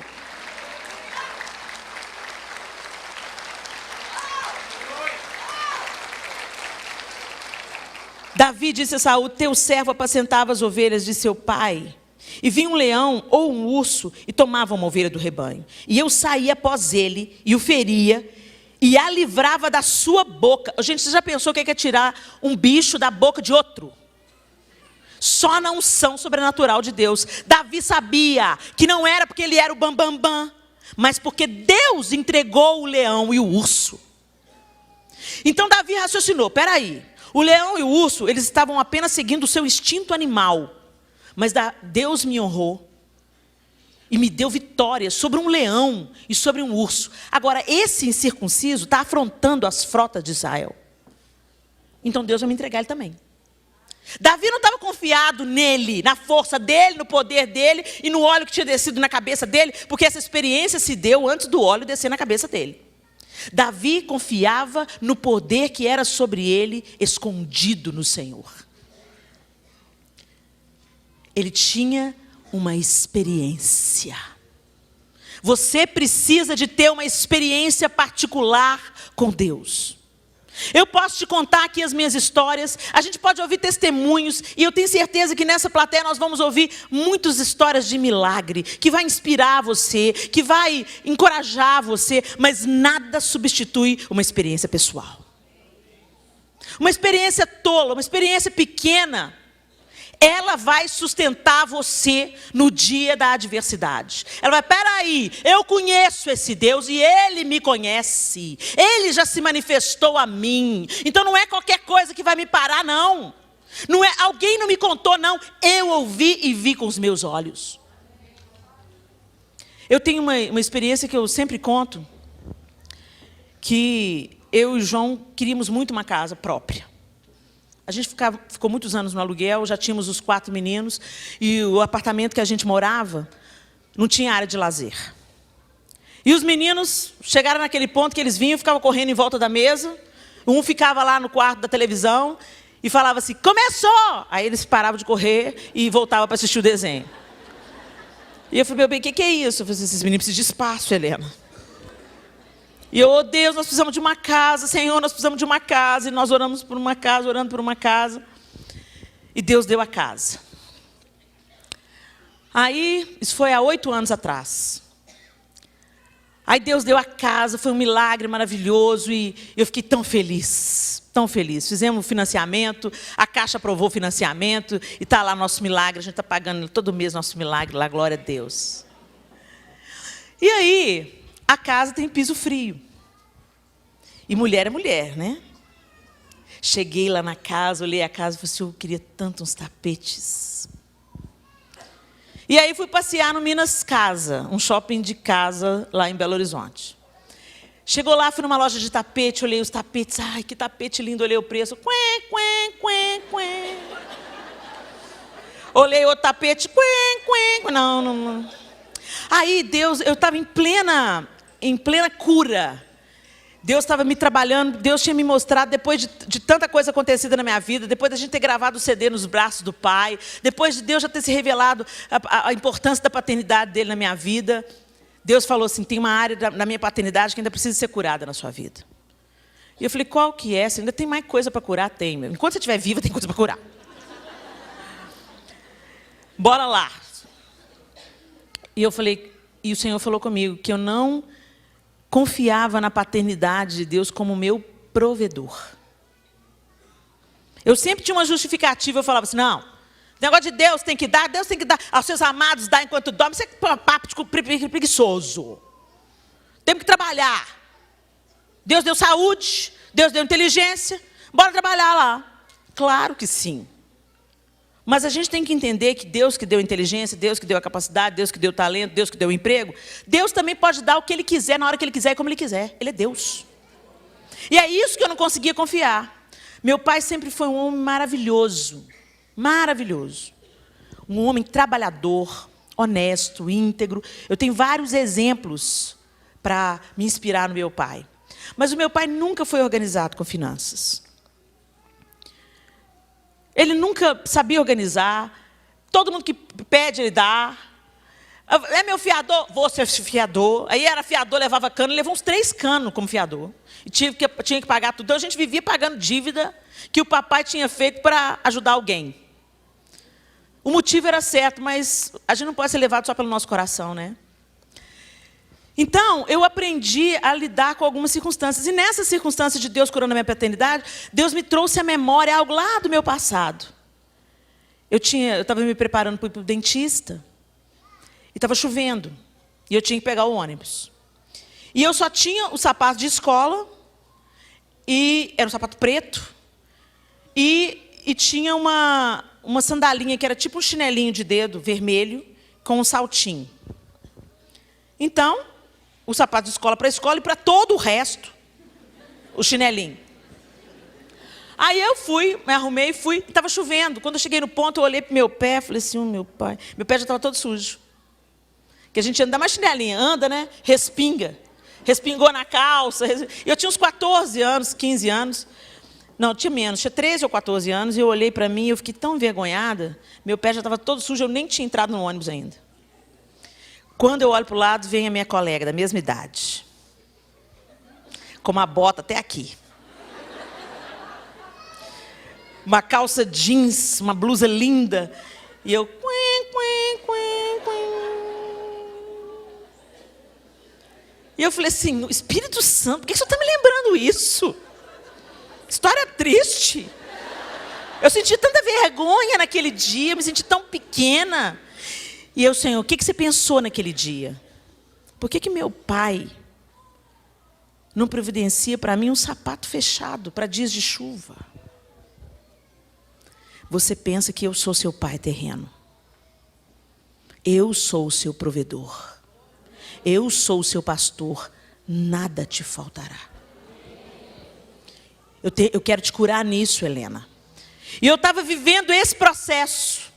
Davi disse a Saul, teu servo apacentava as ovelhas de seu pai. E vinha um leão ou um urso e tomava uma ovelha do rebanho. E eu saía após ele e o feria e a livrava da sua boca. Gente, você já pensou o que é tirar um bicho da boca de outro? Só na unção sobrenatural de Deus. Davi sabia que não era porque ele era o bambambam, mas porque Deus entregou o leão e o urso. Então Davi raciocinou, peraí. O leão e o urso, eles estavam apenas seguindo o seu instinto animal. Mas Deus me honrou. e me deu vitória sobre um leão e sobre um urso. Agora, esse incircunciso está afrontando as frotas de Israel. Então Deus vai me entregar ele também. Davi não estava confiado nele, na força dele, no poder dele e no óleo que tinha descido na cabeça dele, porque essa experiência se deu antes do óleo descer na cabeça dele. Davi confiava no poder que era sobre ele, escondido no Senhor. Ele tinha uma experiência. Você precisa de ter uma experiência particular com Deus. Eu posso te contar aqui as minhas histórias, a gente pode ouvir testemunhos, e eu tenho certeza que nessa plateia nós vamos ouvir muitas histórias de milagre, que vai inspirar você, que vai encorajar você, mas nada substitui uma experiência pessoal. Uma experiência tola, uma experiência pequena, ela vai sustentar você no dia da adversidade. Ela vai, peraí, eu conheço esse Deus e Ele me conhece. Ele já se manifestou a mim. Então não é qualquer coisa que vai me parar, não. Não é, alguém não me contou, não. Eu ouvi e vi com os meus olhos. Eu tenho uma experiência que eu sempre conto, que eu e o João queríamos muito uma casa própria. A gente ficou muitos anos no aluguel, já tínhamos os 4 meninos, e o apartamento que a gente morava não tinha área de lazer. E os meninos chegaram naquele ponto que eles vinham, ficavam correndo em volta da mesa, um ficava lá no quarto da televisão e falava assim, começou! Aí eles paravam de correr e voltavam para assistir o desenho. E eu falei, meu bem, o que é isso? Eu falei, esses meninos precisam de espaço, Helena. E eu, oh Deus, nós precisamos de uma casa, Senhor, nós precisamos de uma casa. E nós oramos por uma casa, orando por uma casa. E Deus deu a casa. Aí, isso foi há 8 anos atrás. Aí Deus deu a casa, foi um milagre maravilhoso. E eu fiquei tão feliz, tão feliz. Fizemos o financiamento, a Caixa aprovou o financiamento. E está lá nosso milagre, a gente está pagando todo mês nosso milagre lá, glória a Deus. E aí, a casa tem piso frio. E mulher é mulher, né? Cheguei lá na casa, olhei a casa e falei assim, eu queria tanto uns tapetes. E aí fui passear no Minas Casa, um shopping de casa lá em Belo Horizonte. Chegou lá, fui numa loja de tapete, olhei os tapetes, ai, que tapete lindo, olhei o preço, quen, quen, quen, quen. Olhei outro tapete, quen, quen, não. Aí Deus, eu estava em plena cura. Deus estava me trabalhando, Deus tinha me mostrado, depois de tanta coisa acontecida na minha vida, depois da gente ter gravado o CD nos braços do Pai, depois de Deus já ter se revelado a importância da paternidade dele na minha vida, Deus falou assim, tem uma área da minha paternidade que ainda precisa ser curada na sua vida. E eu falei, qual que é? Você ainda tem mais coisa para curar? Tem, meu. Enquanto você estiver viva, tem coisa para curar. Bora lá. E eu falei, e o Senhor falou comigo que eu não confiava na paternidade de Deus como meu provedor. Eu sempre tinha uma justificativa, eu falava assim, não, o negócio de Deus tem que dar aos seus amados, dá enquanto dorme, isso é papo de preguiçoso. Temos que trabalhar. Deus deu saúde, Deus deu inteligência, bora trabalhar lá. Claro que sim. Mas a gente tem que entender que Deus que deu inteligência, Deus que deu a capacidade, Deus que deu talento, Deus que deu emprego, Deus também pode dar o que Ele quiser, na hora que Ele quiser e como Ele quiser. Ele é Deus. E é isso que eu não conseguia confiar. Meu pai sempre foi um homem maravilhoso, maravilhoso. Um homem trabalhador, honesto, íntegro. Eu tenho vários exemplos para me inspirar no meu pai. Mas o meu pai nunca foi organizado com finanças. Ele nunca sabia organizar. Todo mundo que pede, ele dá. É meu fiador? Vou ser fiador. Aí era fiador, levava cano. Ele levou uns 3 canos como fiador. E tinha que pagar tudo. Então a gente vivia pagando dívida que o papai tinha feito para ajudar alguém. O motivo era certo, mas a gente não pode ser levado só pelo nosso coração, né? Então, eu aprendi a lidar com algumas circunstâncias. E nessa circunstância de Deus curando a minha paternidade, Deus me trouxe à memória algo lá do meu passado. Eu estava me preparando para ir para o dentista. E estava chovendo. E eu tinha que pegar o ônibus. E eu só tinha o sapato de escola. E era um sapato preto. E tinha uma sandalinha que era tipo um chinelinho de dedo vermelho com um saltinho. Então, o sapato de escola para a escola e para todo o resto, o chinelinho. Aí eu fui, me arrumei e fui. Estava chovendo. Quando eu cheguei no ponto, eu olhei para o meu pé, falei assim, meu pai. Meu pé já estava todo sujo. Que a gente anda mais chinelinha, anda, né? Respinga. Respingou na calça. Eu tinha uns 14 anos, 15 anos. Não, tinha menos, tinha 13 ou 14 anos. E eu olhei para mim e eu fiquei tão envergonhada. Meu pé já estava todo sujo, eu nem tinha entrado no ônibus ainda. Quando eu olho para o lado, vem a minha colega da mesma idade. Com uma bota até aqui. Uma calça jeans, uma blusa linda. E eu... E eu falei assim, Espírito Santo, por que você está me lembrando isso? História triste. Eu senti tanta vergonha naquele dia, eu me senti tão pequena. E eu, Senhor, o que você pensou naquele dia? Por que meu pai não providencia para mim um sapato fechado para dias de chuva? Você pensa que eu sou seu pai terreno. Eu sou o seu provedor. Eu sou o seu pastor. Nada te faltará. Eu quero te curar nisso, Helena. E eu estava vivendo esse processo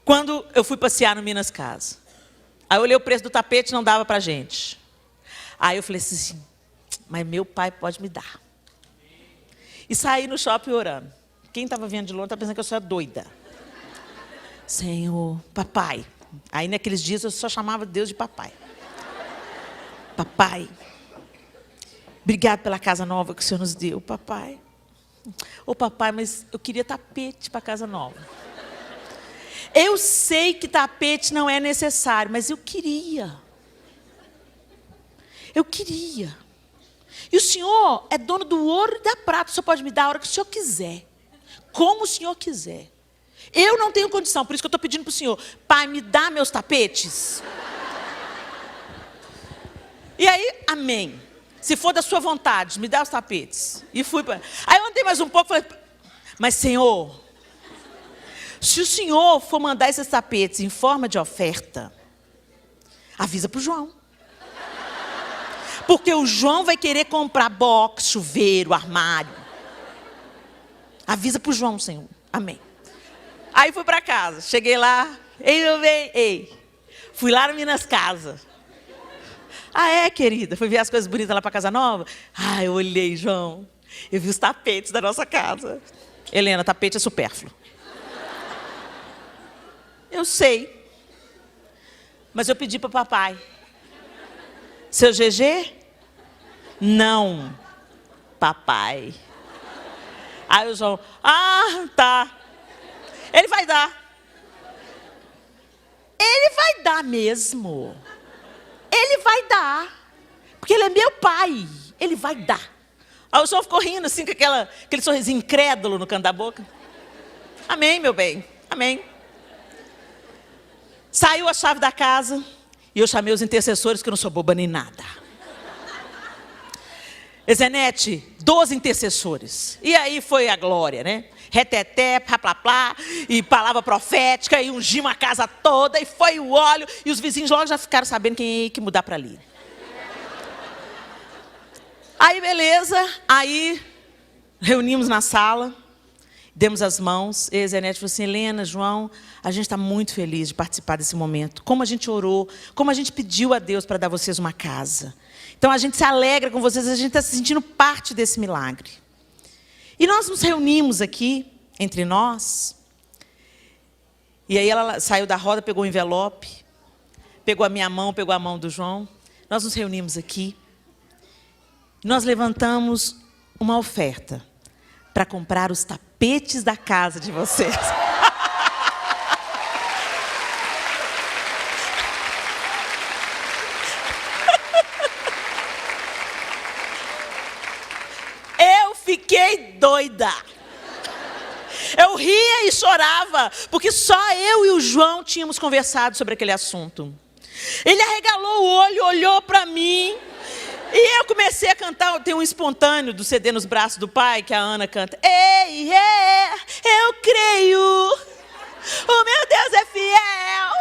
quando eu fui passear no Minas Casa. Aí eu olhei o preço do tapete, não dava para a gente. Aí eu falei assim, mas meu pai pode me dar. E saí no shopping orando. Quem estava vendo de longe estava pensando que eu sou doida. Senhor, papai. Aí naqueles dias eu só chamava Deus de papai. Papai, obrigado pela casa nova que o Senhor nos deu, papai. Ô papai, mas eu queria tapete para a casa nova. Eu sei que tapete não é necessário, mas eu queria. Eu queria. E o Senhor é dono do ouro e da prata. O Senhor pode me dar a hora que o Senhor quiser. Como o Senhor quiser. Eu não tenho condição, por isso que eu estou pedindo para o Senhor. Pai, me dá meus tapetes. E aí, amém. Se for da sua vontade, me dá os tapetes. E fui para... Aí eu andei mais um pouco e falei, mas Senhor, se o Senhor for mandar esses tapetes em forma de oferta, avisa para o João. Porque o João vai querer comprar box, chuveiro, armário. Avisa para o João, Senhor. Amém. Aí fui para casa. Cheguei lá. Ei, meu bem, ei. Fui lá no Minas Casa. Ah, é, querida? Fui ver as coisas bonitas lá para Casa Nova? Ah, eu olhei, João. Eu vi os tapetes da nossa casa. Helena, tapete é supérfluo. Eu sei. Mas eu pedi para o papai. Seu GG? Não, papai. Aí o João, tá. Ele vai dar. Ele vai dar mesmo. Ele vai dar. Porque ele é meu pai. Ele vai dar. Aí o João ficou rindo assim, com aquele sorrisinho incrédulo no canto da boca. Amém, meu bem. Amém. Saiu a chave da casa. E eu chamei os intercessores, que eu não sou boba nem nada. Zenete, 12 intercessores. E aí foi a glória, né? Reteté, plá, e palavra profética, e ungimos a casa toda, e foi o óleo, e os vizinhos logo já ficaram sabendo quem ia que mudar para ali. Aí, beleza, aí reunimos na sala, demos as mãos, e a Zenete falou assim, Helena, João, a gente está muito feliz de participar desse momento. Como a gente orou, como a gente pediu a Deus para dar a vocês uma casa. Então, a gente se alegra com vocês, a gente está se sentindo parte desse milagre. E nós nos reunimos aqui, entre nós. E aí ela saiu da roda, pegou o envelope, pegou a minha mão, pegou a mão do João. Nós nos reunimos aqui. Nós levantamos uma oferta para comprar os tapetes da casa de vocês. Fiquei doida. Eu ria e chorava, porque só eu e o João tínhamos conversado sobre aquele assunto. Ele arregalou o olho, olhou para mim, e eu comecei a cantar. Tem um espontâneo do CD Nos Braços do Pai, que a Ana canta. Ei, eu creio, o meu Deus é fiel,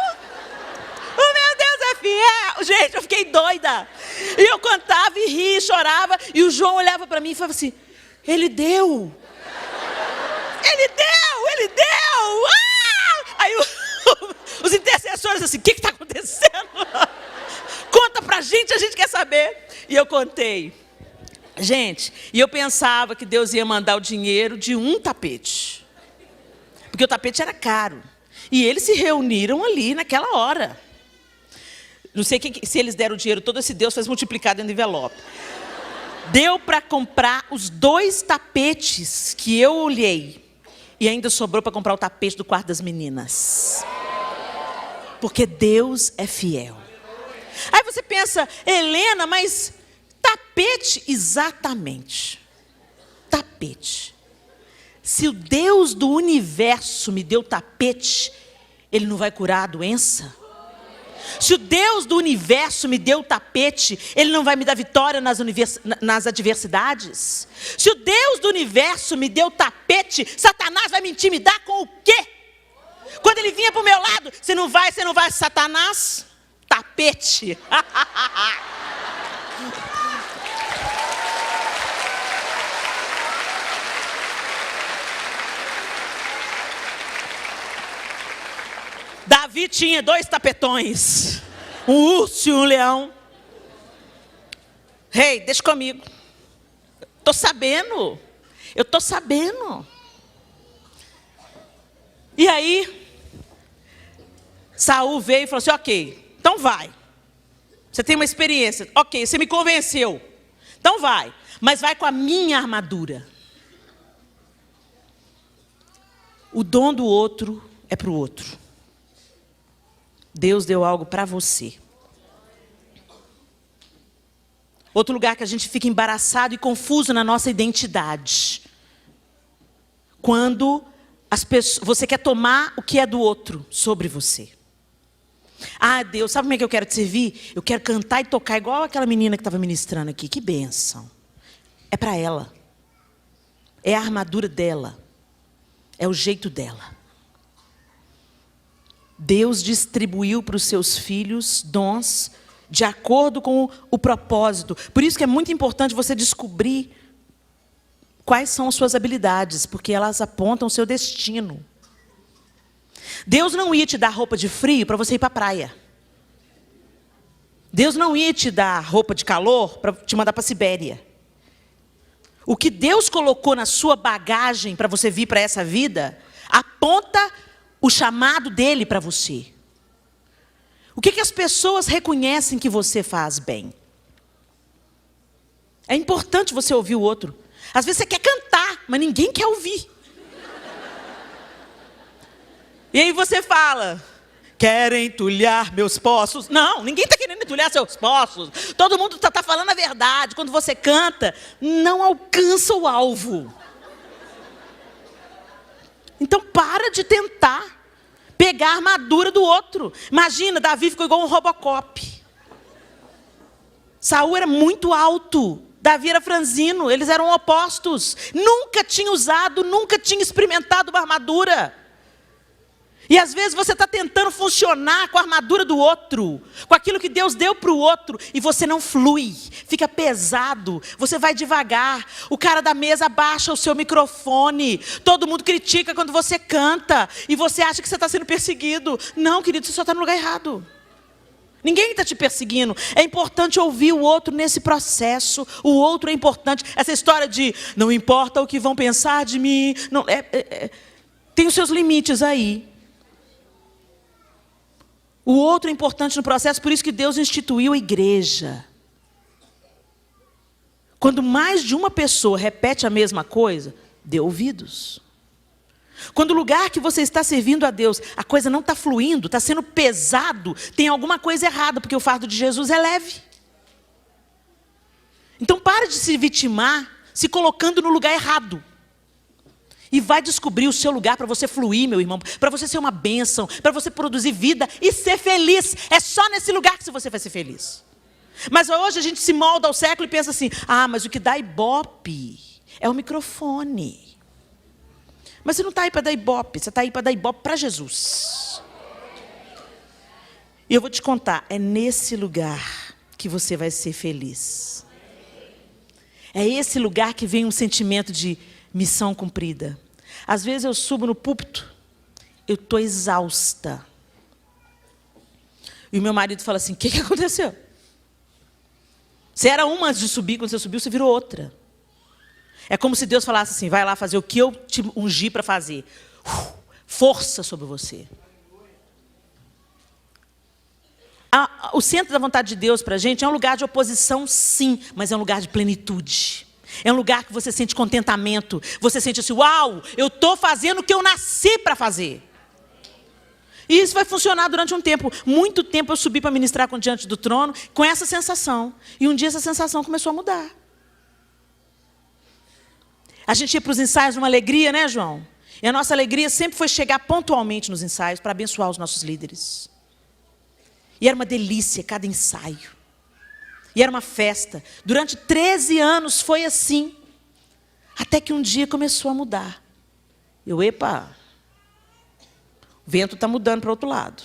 o meu Deus é fiel. Gente, eu fiquei doida. E eu cantava e ria, e chorava. E o João olhava para mim e falava assim, ele deu. Ele deu, ele deu. Ah! Aí os intercessores assim, o que está acontecendo? Conta pra gente, a gente quer saber. E eu contei. Gente, e eu pensava que Deus ia mandar o dinheiro de um tapete. Porque o tapete era caro. E eles se reuniram ali naquela hora. Não sei se eles deram o dinheiro todo, esse Deus fez multiplicar dentro do envelope. Deu para comprar os 2 tapetes que eu olhei. E ainda sobrou para comprar o tapete do quarto das meninas. Porque Deus é fiel. Aí você pensa, Helena, mas tapete, exatamente. Tapete. Se o Deus do universo me deu tapete, Ele não vai curar a doença? Se o Deus do universo me deu tapete, Ele não vai me dar vitória nas adversidades? Se o Deus do universo me deu tapete, Satanás vai me intimidar com o quê? Quando ele vinha para o meu lado, você não vai, Satanás? Tapete. Davi tinha 2 tapetões, um urso e um leão. Rei, deixa comigo. Eu tô sabendo. E aí, Saul veio e falou assim, ok, então vai. Você tem uma experiência, ok, você me convenceu. Então vai, mas vai com a minha armadura. O dom do outro é para o outro. Deus deu algo para você. Outro lugar que a gente fica embaraçado e confuso na nossa identidade. Quando você quer tomar o que é do outro sobre você. Ah, Deus, sabe como é que eu quero te servir? Eu quero cantar e tocar igual aquela menina que estava ministrando aqui. Que bênção. É para ela. É a armadura dela. É o jeito dela. Deus distribuiu para os seus filhos dons de acordo com o propósito. Por isso que é muito importante você descobrir quais são as suas habilidades, porque elas apontam o seu destino. Deus não ia te dar roupa de frio para você ir para a praia. Deus não ia te dar roupa de calor para te mandar para a Sibéria. O que Deus colocou na sua bagagem para você vir para essa vida, aponta o chamado dele para você. O que as pessoas reconhecem que você faz bem? É importante você ouvir o outro. Às vezes você quer cantar, mas ninguém quer ouvir. E aí você fala, querem entulhar meus poços? Não, ninguém está querendo entulhar seus poços. Todo mundo está falando a verdade. Quando você canta, não alcança o alvo. Então para de tentar pegar a armadura do outro. Imagina, Davi ficou igual um Robocop. Saul era muito alto, Davi era franzino, eles eram opostos. Nunca tinha usado, nunca tinha experimentado uma armadura. E às vezes você está tentando funcionar com a armadura do outro, com aquilo que Deus deu para o outro, e você não flui, fica pesado, você vai devagar, o cara da mesa abaixa o seu microfone, todo mundo critica quando você canta, e você acha que você está sendo perseguido. Não, querido, você só está no lugar errado. Ninguém está te perseguindo. É importante ouvir o outro nesse processo. O outro é importante. Essa história de não importa o que vão pensar de mim, não, tem os seus limites aí. O outro é importante no processo, por isso que Deus instituiu a igreja. Quando mais de uma pessoa repete a mesma coisa, dê ouvidos. Quando o lugar que você está servindo a Deus, a coisa não está fluindo, está sendo pesado, tem alguma coisa errada, porque o fardo de Jesus é leve. Então pare de se vitimar, se colocando no lugar errado. E vai descobrir o seu lugar para você fluir, meu irmão, para você ser uma bênção, para você produzir vida e ser feliz. É só nesse lugar que você vai ser feliz. Mas hoje a gente se molda ao século e pensa assim, mas o que dá ibope é o microfone. Mas você não está aí para dar ibope, você está aí para dar ibope para Jesus. E eu vou te contar, é nesse lugar que você vai ser feliz. É esse lugar que vem um sentimento de missão cumprida. Às vezes eu subo no púlpito, eu estou exausta. E o meu marido fala assim, o que aconteceu? Você era uma antes de subir, quando você subiu, você virou outra. É como se Deus falasse assim, vai lá fazer o que eu te ungi para fazer. Força sobre você. O centro da vontade de Deus para a gente é um lugar de oposição, sim, mas é um lugar de plenitude. É um lugar que você sente contentamento. Você sente assim, uau, eu estou fazendo o que eu nasci para fazer. E isso vai funcionar durante um tempo. Muito tempo eu subi para ministrar diante do trono com essa sensação. E um dia essa sensação começou a mudar. A gente ia para os ensaios numa alegria, né, João? E a nossa alegria sempre foi chegar pontualmente nos ensaios para abençoar os nossos líderes. E era uma delícia cada ensaio. E era uma festa. Durante 13 anos foi assim. Até que um dia começou a mudar. Epa, o vento está mudando para o outro lado.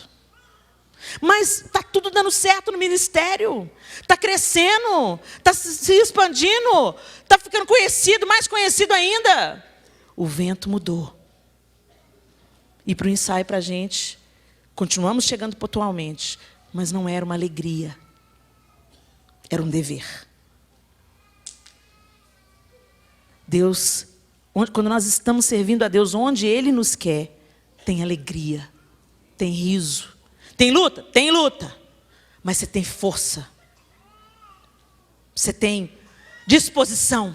Mas está tudo dando certo no ministério. Está crescendo. Está se expandindo. Está ficando conhecido, mais conhecido ainda. O vento mudou. E para o ensaio, para a gente, continuamos chegando pontualmente. Mas não era uma alegria. Era um dever. Deus, quando nós estamos servindo a Deus onde Ele nos quer, tem alegria, tem riso. Tem luta? Tem luta. Mas você tem força. Você tem disposição.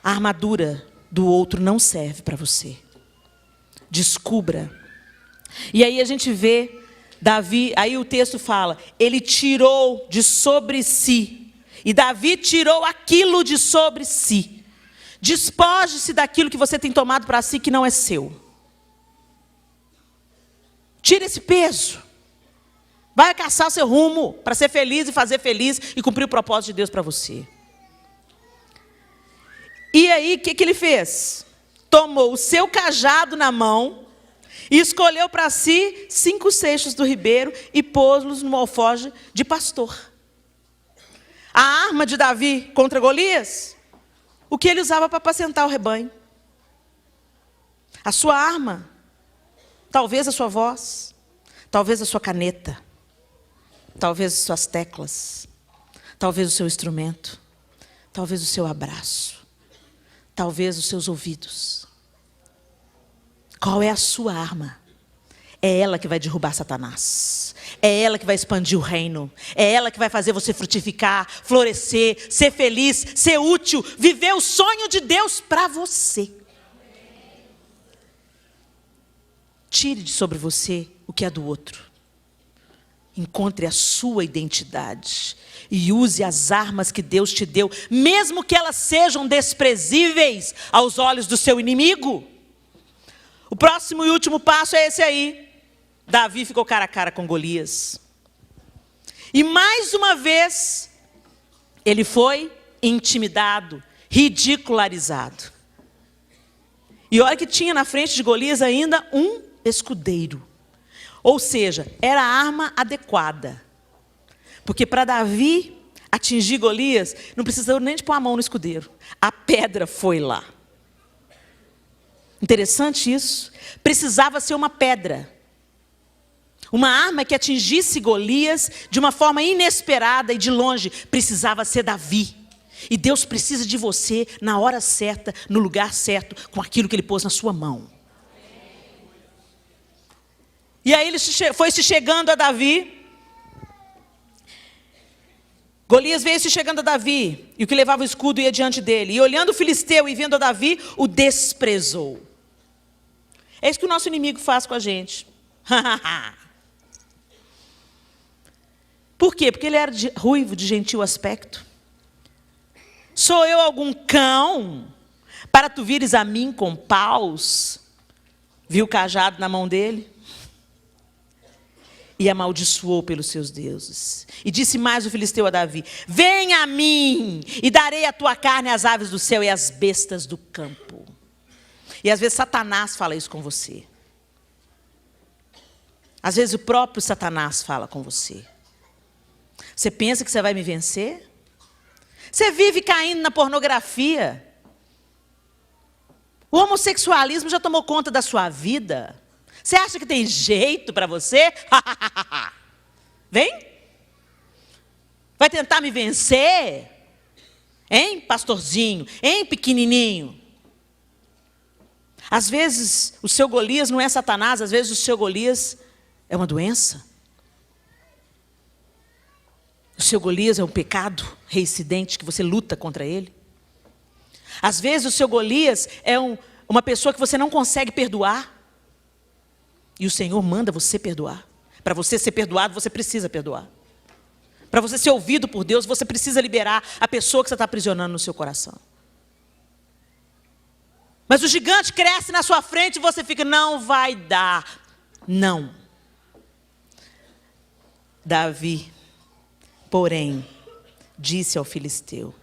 A armadura do outro não serve para você. Descubra. E aí a gente vê Davi, aí o texto fala, ele tirou de sobre si. E Davi tirou aquilo de sobre si. Despoje-se daquilo que você tem tomado para si que não é seu. Tira esse peso. Vai caçar o seu rumo para ser feliz e fazer feliz e cumprir o propósito de Deus para você. E aí, o que ele fez? Tomou o seu cajado na mão e escolheu para si 5 seixos do ribeiro e pôs-los no alforje de pastor. A arma de Davi contra Golias, o que ele usava para apacentar o rebanho. A sua arma, talvez a sua voz, talvez a sua caneta, talvez as suas teclas, talvez o seu instrumento, talvez o seu abraço, talvez os seus ouvidos. Qual é a sua arma? É ela que vai derrubar Satanás. É ela que vai expandir o reino. É ela que vai fazer você frutificar, florescer, ser feliz, ser útil, viver o sonho de Deus para você. Tire de sobre você o que é do outro. Encontre a sua identidade. E use as armas que Deus te deu, mesmo que elas sejam desprezíveis aos olhos do seu inimigo. O próximo e último passo é esse aí. Davi ficou cara a cara com Golias. E mais uma vez, ele foi intimidado, ridicularizado. E olha que tinha na frente de Golias ainda um escudeiro. Ou seja, era a arma adequada. Porque para Davi atingir Golias, não precisou nem de pôr a mão no escudeiro. A pedra foi lá. Interessante isso. Precisava ser uma pedra. Uma arma que atingisse Golias de uma forma inesperada e de longe. Precisava ser Davi. E Deus precisa de você na hora certa, no lugar certo, com aquilo que Ele pôs na sua mão. E aí ele foi se chegando a Davi. Golias veio se chegando a Davi, e o que levava o escudo ia diante dele. E olhando o filisteu e vendo a Davi, o desprezou. É isso que o nosso inimigo faz com a gente. Por quê? Porque ele era ruivo, de gentil aspecto. Sou eu algum cão, para tu vires a mim com paus? Viu o cajado na mão dele? E amaldiçoou pelos seus deuses. E disse mais o filisteu a Davi: venha a mim, e darei a tua carne às aves do céu e às bestas do campo. E às vezes Satanás fala isso com você. Às vezes o próprio Satanás fala com você. Você pensa que você vai me vencer? Você vive caindo na pornografia. O homossexualismo já tomou conta da sua vida. Você acha que tem jeito para você? Vem? Vai tentar me vencer? Hein, pastorzinho? Hein, pequenininho? Às vezes o seu Golias não é Satanás, às vezes o seu Golias é uma doença. O seu Golias é um pecado reincidente que você luta contra ele. Às vezes o seu Golias é uma pessoa que você não consegue perdoar. E o Senhor manda você perdoar. Para você ser perdoado, você precisa perdoar. Para você ser ouvido por Deus, você precisa liberar a pessoa que você está aprisionando no seu coração. Mas o gigante cresce na sua frente e você fica, não vai dar. Não. Davi, porém, disse ao filisteu: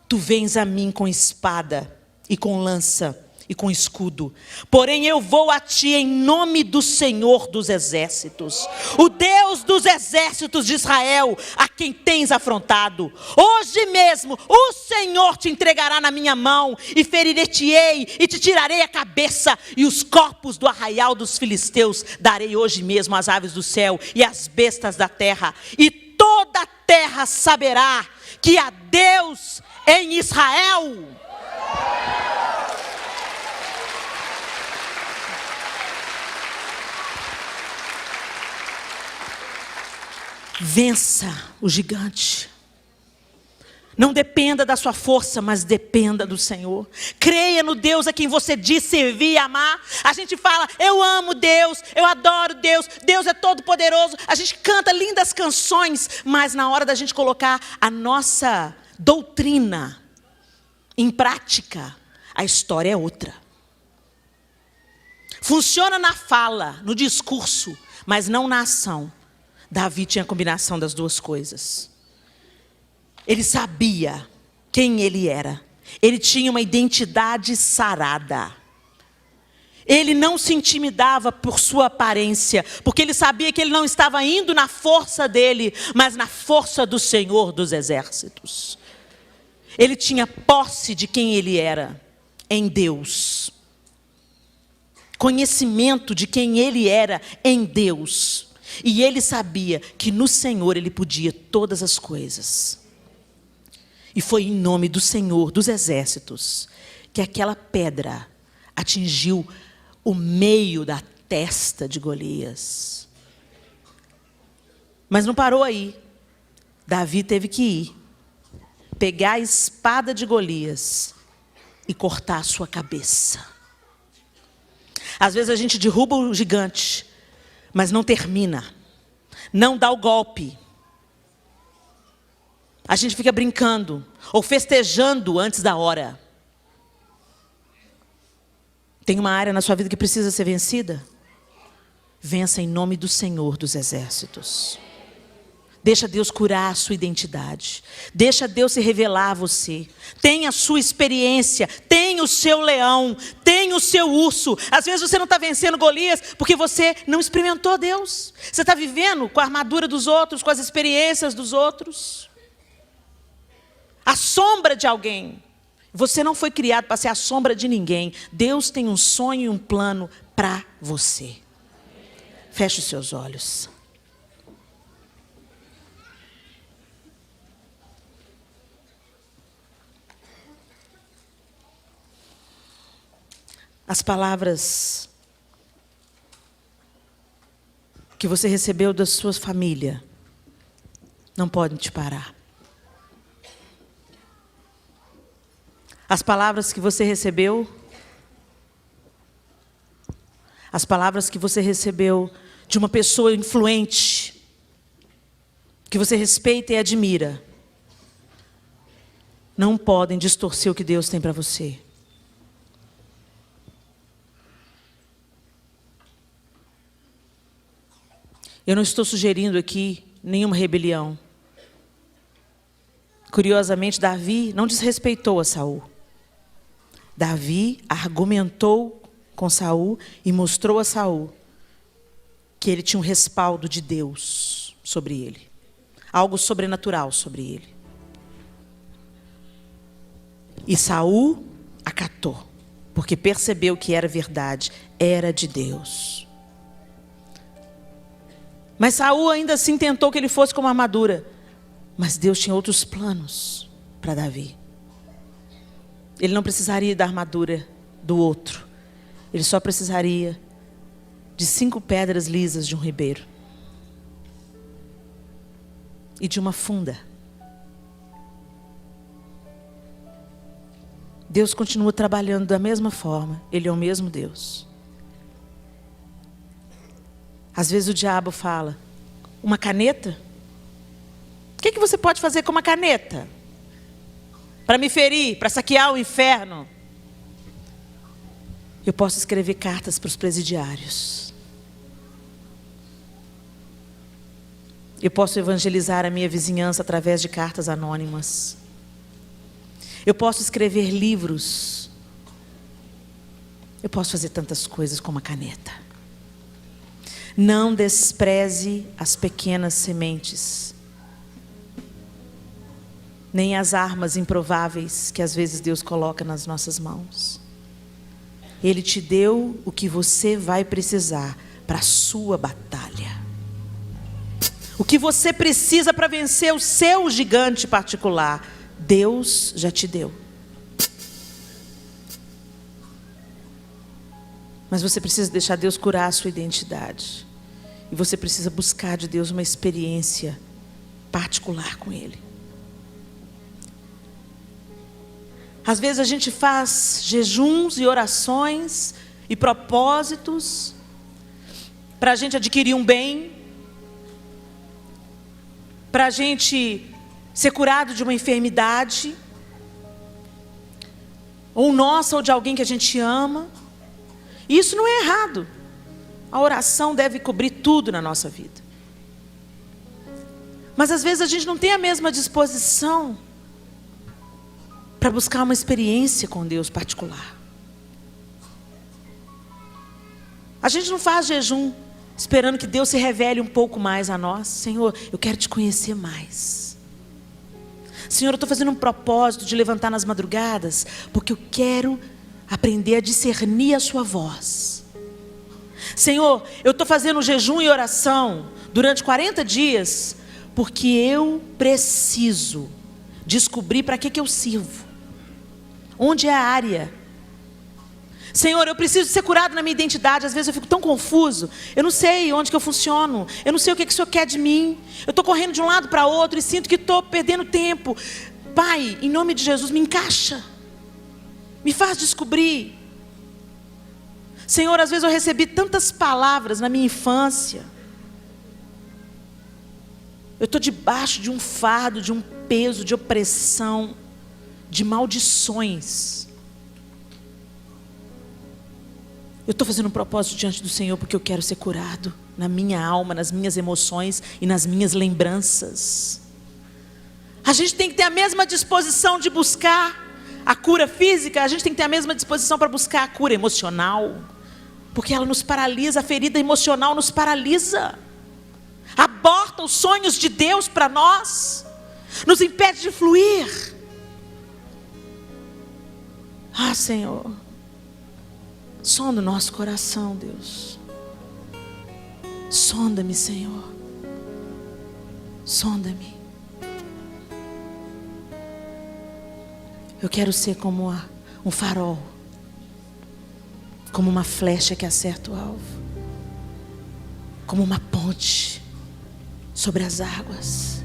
tu vens a mim com espada e com lança e com escudo, porém eu vou a ti em nome do Senhor dos exércitos, o Deus dos exércitos de Israel, a quem tens afrontado. Hoje mesmo o Senhor te entregará na minha mão, e ferirei-te-ei, e te tirarei a cabeça, e os corpos do arraial dos filisteus darei hoje mesmo às aves do céu e às bestas da terra, e toda a terra saberá que há Deus em Israel. Vença o gigante. Não dependa da sua força, mas dependa do Senhor. Creia no Deus a quem você diz servir e amar. A gente fala, eu amo Deus, eu adoro Deus, Deus é todo poderoso. A gente canta lindas canções, mas na hora da gente colocar a nossa doutrina em prática, a história é outra. Funciona na fala, no discurso, mas não na ação. Davi tinha a combinação das duas coisas. Ele sabia quem ele era. Ele tinha uma identidade sarada. Ele não se intimidava por sua aparência, porque ele sabia que ele não estava indo na força dele, mas na força do Senhor dos exércitos. Ele tinha posse de quem ele era em Deus. Conhecimento de quem ele era em Deus. E ele sabia que no Senhor ele podia todas as coisas. E foi em nome do Senhor dos exércitos que aquela pedra atingiu o meio da testa de Golias. Mas não parou aí. Davi teve que ir, pegar a espada de Golias e cortar a sua cabeça. Às vezes a gente derruba o gigante, mas não termina, não dá o golpe. A gente fica brincando ou festejando antes da hora. Tem uma área na sua vida que precisa ser vencida? Vença em nome do Senhor dos exércitos. Deixa Deus curar a sua identidade. Deixa Deus se revelar a você. Tenha a sua experiência. Tenha o seu leão. Tenha o seu urso. Às vezes você não está vencendo Golias porque você não experimentou Deus. Você está vivendo com a armadura dos outros, com as experiências dos outros. A sombra de alguém. Você não foi criado para ser a sombra de ninguém. Deus tem um sonho e um plano para você. Feche os seus olhos. As palavras que você recebeu da sua família não podem te parar. As palavras que você recebeu, as palavras que você recebeu de uma pessoa influente, que você respeita e admira, não podem distorcer o que Deus tem para você. Eu não estou sugerindo aqui nenhuma rebelião. Curiosamente, Davi não desrespeitou a Saul. Davi argumentou com Saul e mostrou a Saul que ele tinha um respaldo de Deus sobre ele. Algo sobrenatural sobre ele. E Saul acatou, porque percebeu que era verdade, era de Deus. Mas Saul ainda assim tentou que ele fosse com uma armadura. Mas Deus tinha outros planos para Davi. Ele não precisaria da armadura do outro. Ele só precisaria de 5 pedras lisas de um ribeiro. E de uma funda. Deus continua trabalhando da mesma forma. Ele é o mesmo Deus. Às vezes o diabo fala, uma caneta? O que você pode fazer com uma caneta? Para me ferir, para saquear o inferno? Eu posso escrever cartas para os presidiários. Eu posso evangelizar a minha vizinhança através de cartas anônimas. Eu posso escrever livros. Eu posso fazer tantas coisas com uma caneta. Não despreze as pequenas sementes, nem as armas improváveis que às vezes Deus coloca nas nossas mãos. Ele te deu o que você vai precisar para a sua batalha. O que você precisa para vencer o seu gigante particular, Deus já te deu. Mas você precisa deixar Deus curar a sua identidade. E você precisa buscar de Deus uma experiência particular com Ele. Às vezes a gente faz jejuns e orações e propósitos para a gente adquirir um bem, para a gente ser curado de uma enfermidade, ou nossa, ou de alguém que a gente ama. E isso não é errado. A oração deve cobrir tudo na nossa vida. Mas às vezes a gente não tem a mesma disposição para buscar uma experiência com Deus particular. A gente não faz jejum esperando que Deus se revele um pouco mais a nós. Senhor, eu quero te conhecer mais. Senhor, eu estou fazendo um propósito de levantar nas madrugadas, porque eu quero aprender a discernir a sua voz. Senhor, eu estou fazendo jejum e oração durante 40 dias, porque eu preciso descobrir para que eu sirvo. Onde é a área? Senhor, eu preciso ser curado na minha identidade. Às vezes eu fico tão confuso. Eu não sei onde que eu funciono. Eu não sei o que o Senhor quer de mim. Eu estou correndo de um lado para outro e sinto que estou perdendo tempo. Pai, em nome de Jesus, me encaixa. Me faz descobrir. Senhor, às vezes eu recebi tantas palavras na minha infância. Eu estou debaixo de um fardo, de um peso, de opressão, de maldições. Eu estou fazendo um propósito diante do Senhor porque eu quero ser curado na minha alma, nas minhas emoções e nas minhas lembranças. A gente tem que ter a mesma disposição de buscar a cura física, a gente tem que ter a mesma disposição para buscar a cura emocional, porque ela nos paralisa, a ferida emocional nos paralisa, aborta os sonhos de Deus para nós, nos impede de fluir. Ah, Senhor, sonda o nosso coração, Deus. Sonda-me, Senhor. Sonda-me. Eu quero ser como um farol, como uma flecha que acerta o alvo, como uma ponte sobre as águas.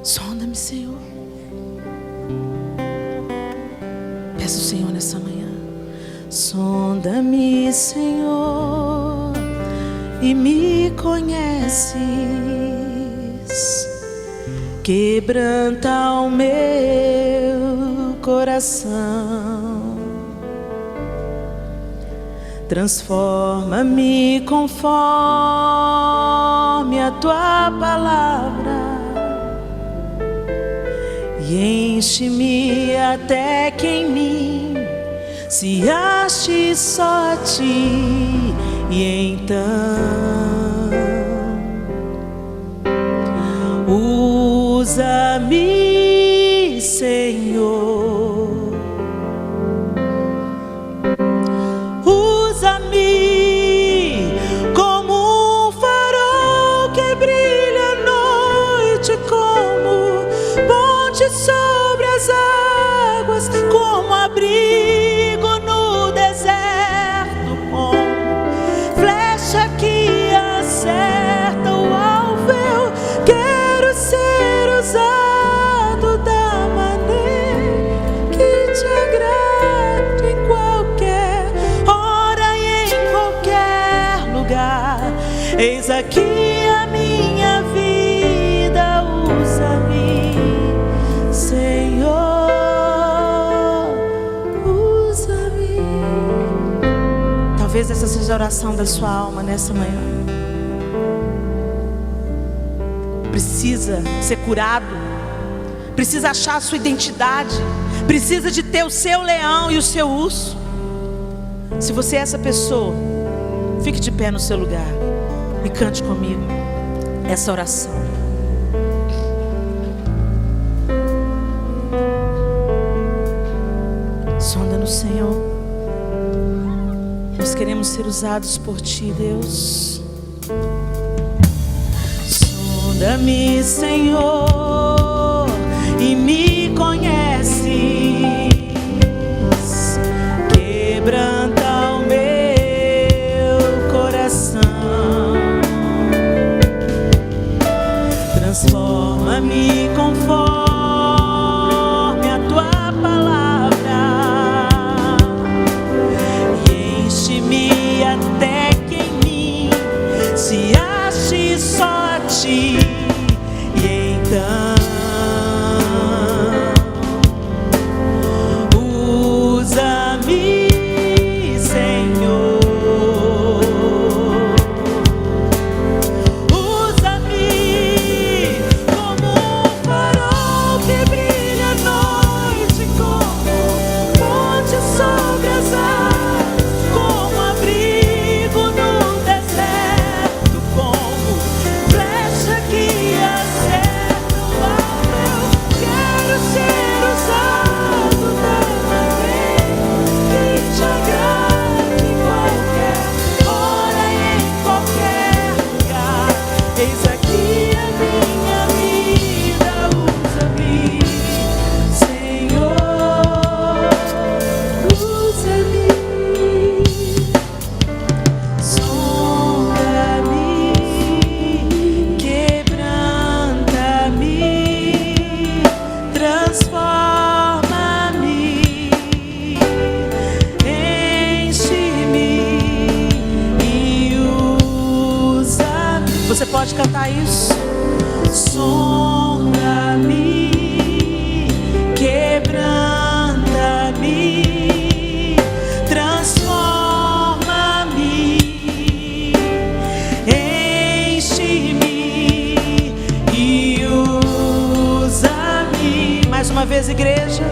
Sonda-me, Senhor. Peço ao Senhor nessa manhã. Sonda-me, Senhor, e me conheces. Quebranta o meu coração. Transforma-me conforme a tua palavra. E enche-me até que em mim se ache só a ti E então usa-me, Senhor, usa-me como um farol que brilha à noite, como ponte sobre as águas, como abrigo no deserto, como flecha que acerta o alvo. Eu quero ser usado da maneira que te agrade, em qualquer hora e em qualquer lugar. Eis aqui a minha vida, usa-me, Senhor, usa-me. Talvez essa seja a oração da sua alma nessa manhã. Precisa ser curado, precisa achar a sua identidade, precisa de ter o seu leão e o seu urso. Se você é essa pessoa, fique de pé no seu lugar e cante comigo essa oração. Sonda-nos, Senhor. Nós queremos ser usados por Ti, Deus. Sonda-me, Senhor, e me conheces. Quebranta o meu coração. Transforma-me conforme a Tua palavra e enche-me até que em mim se ache só a Ti. E então usa-me, Senhor, usa-me como um farol que brilha à noite, como ponte sobre as águas, como abrigo no deserto, como flecha que acerta o alvo. Eu quero ser usado da maneira que te agrade, em qualquer hora e em qualquer lugar. Eis aqui a minha vida, usa-me, Senhor, usa-me. Sonda-me, quebranta-me, transforma-me, enche-me e usa-me. Você pode cantar isso? Sonda-me, quebranta-me, transforma-me, enche-me e usa-me. Mais uma vez, igreja.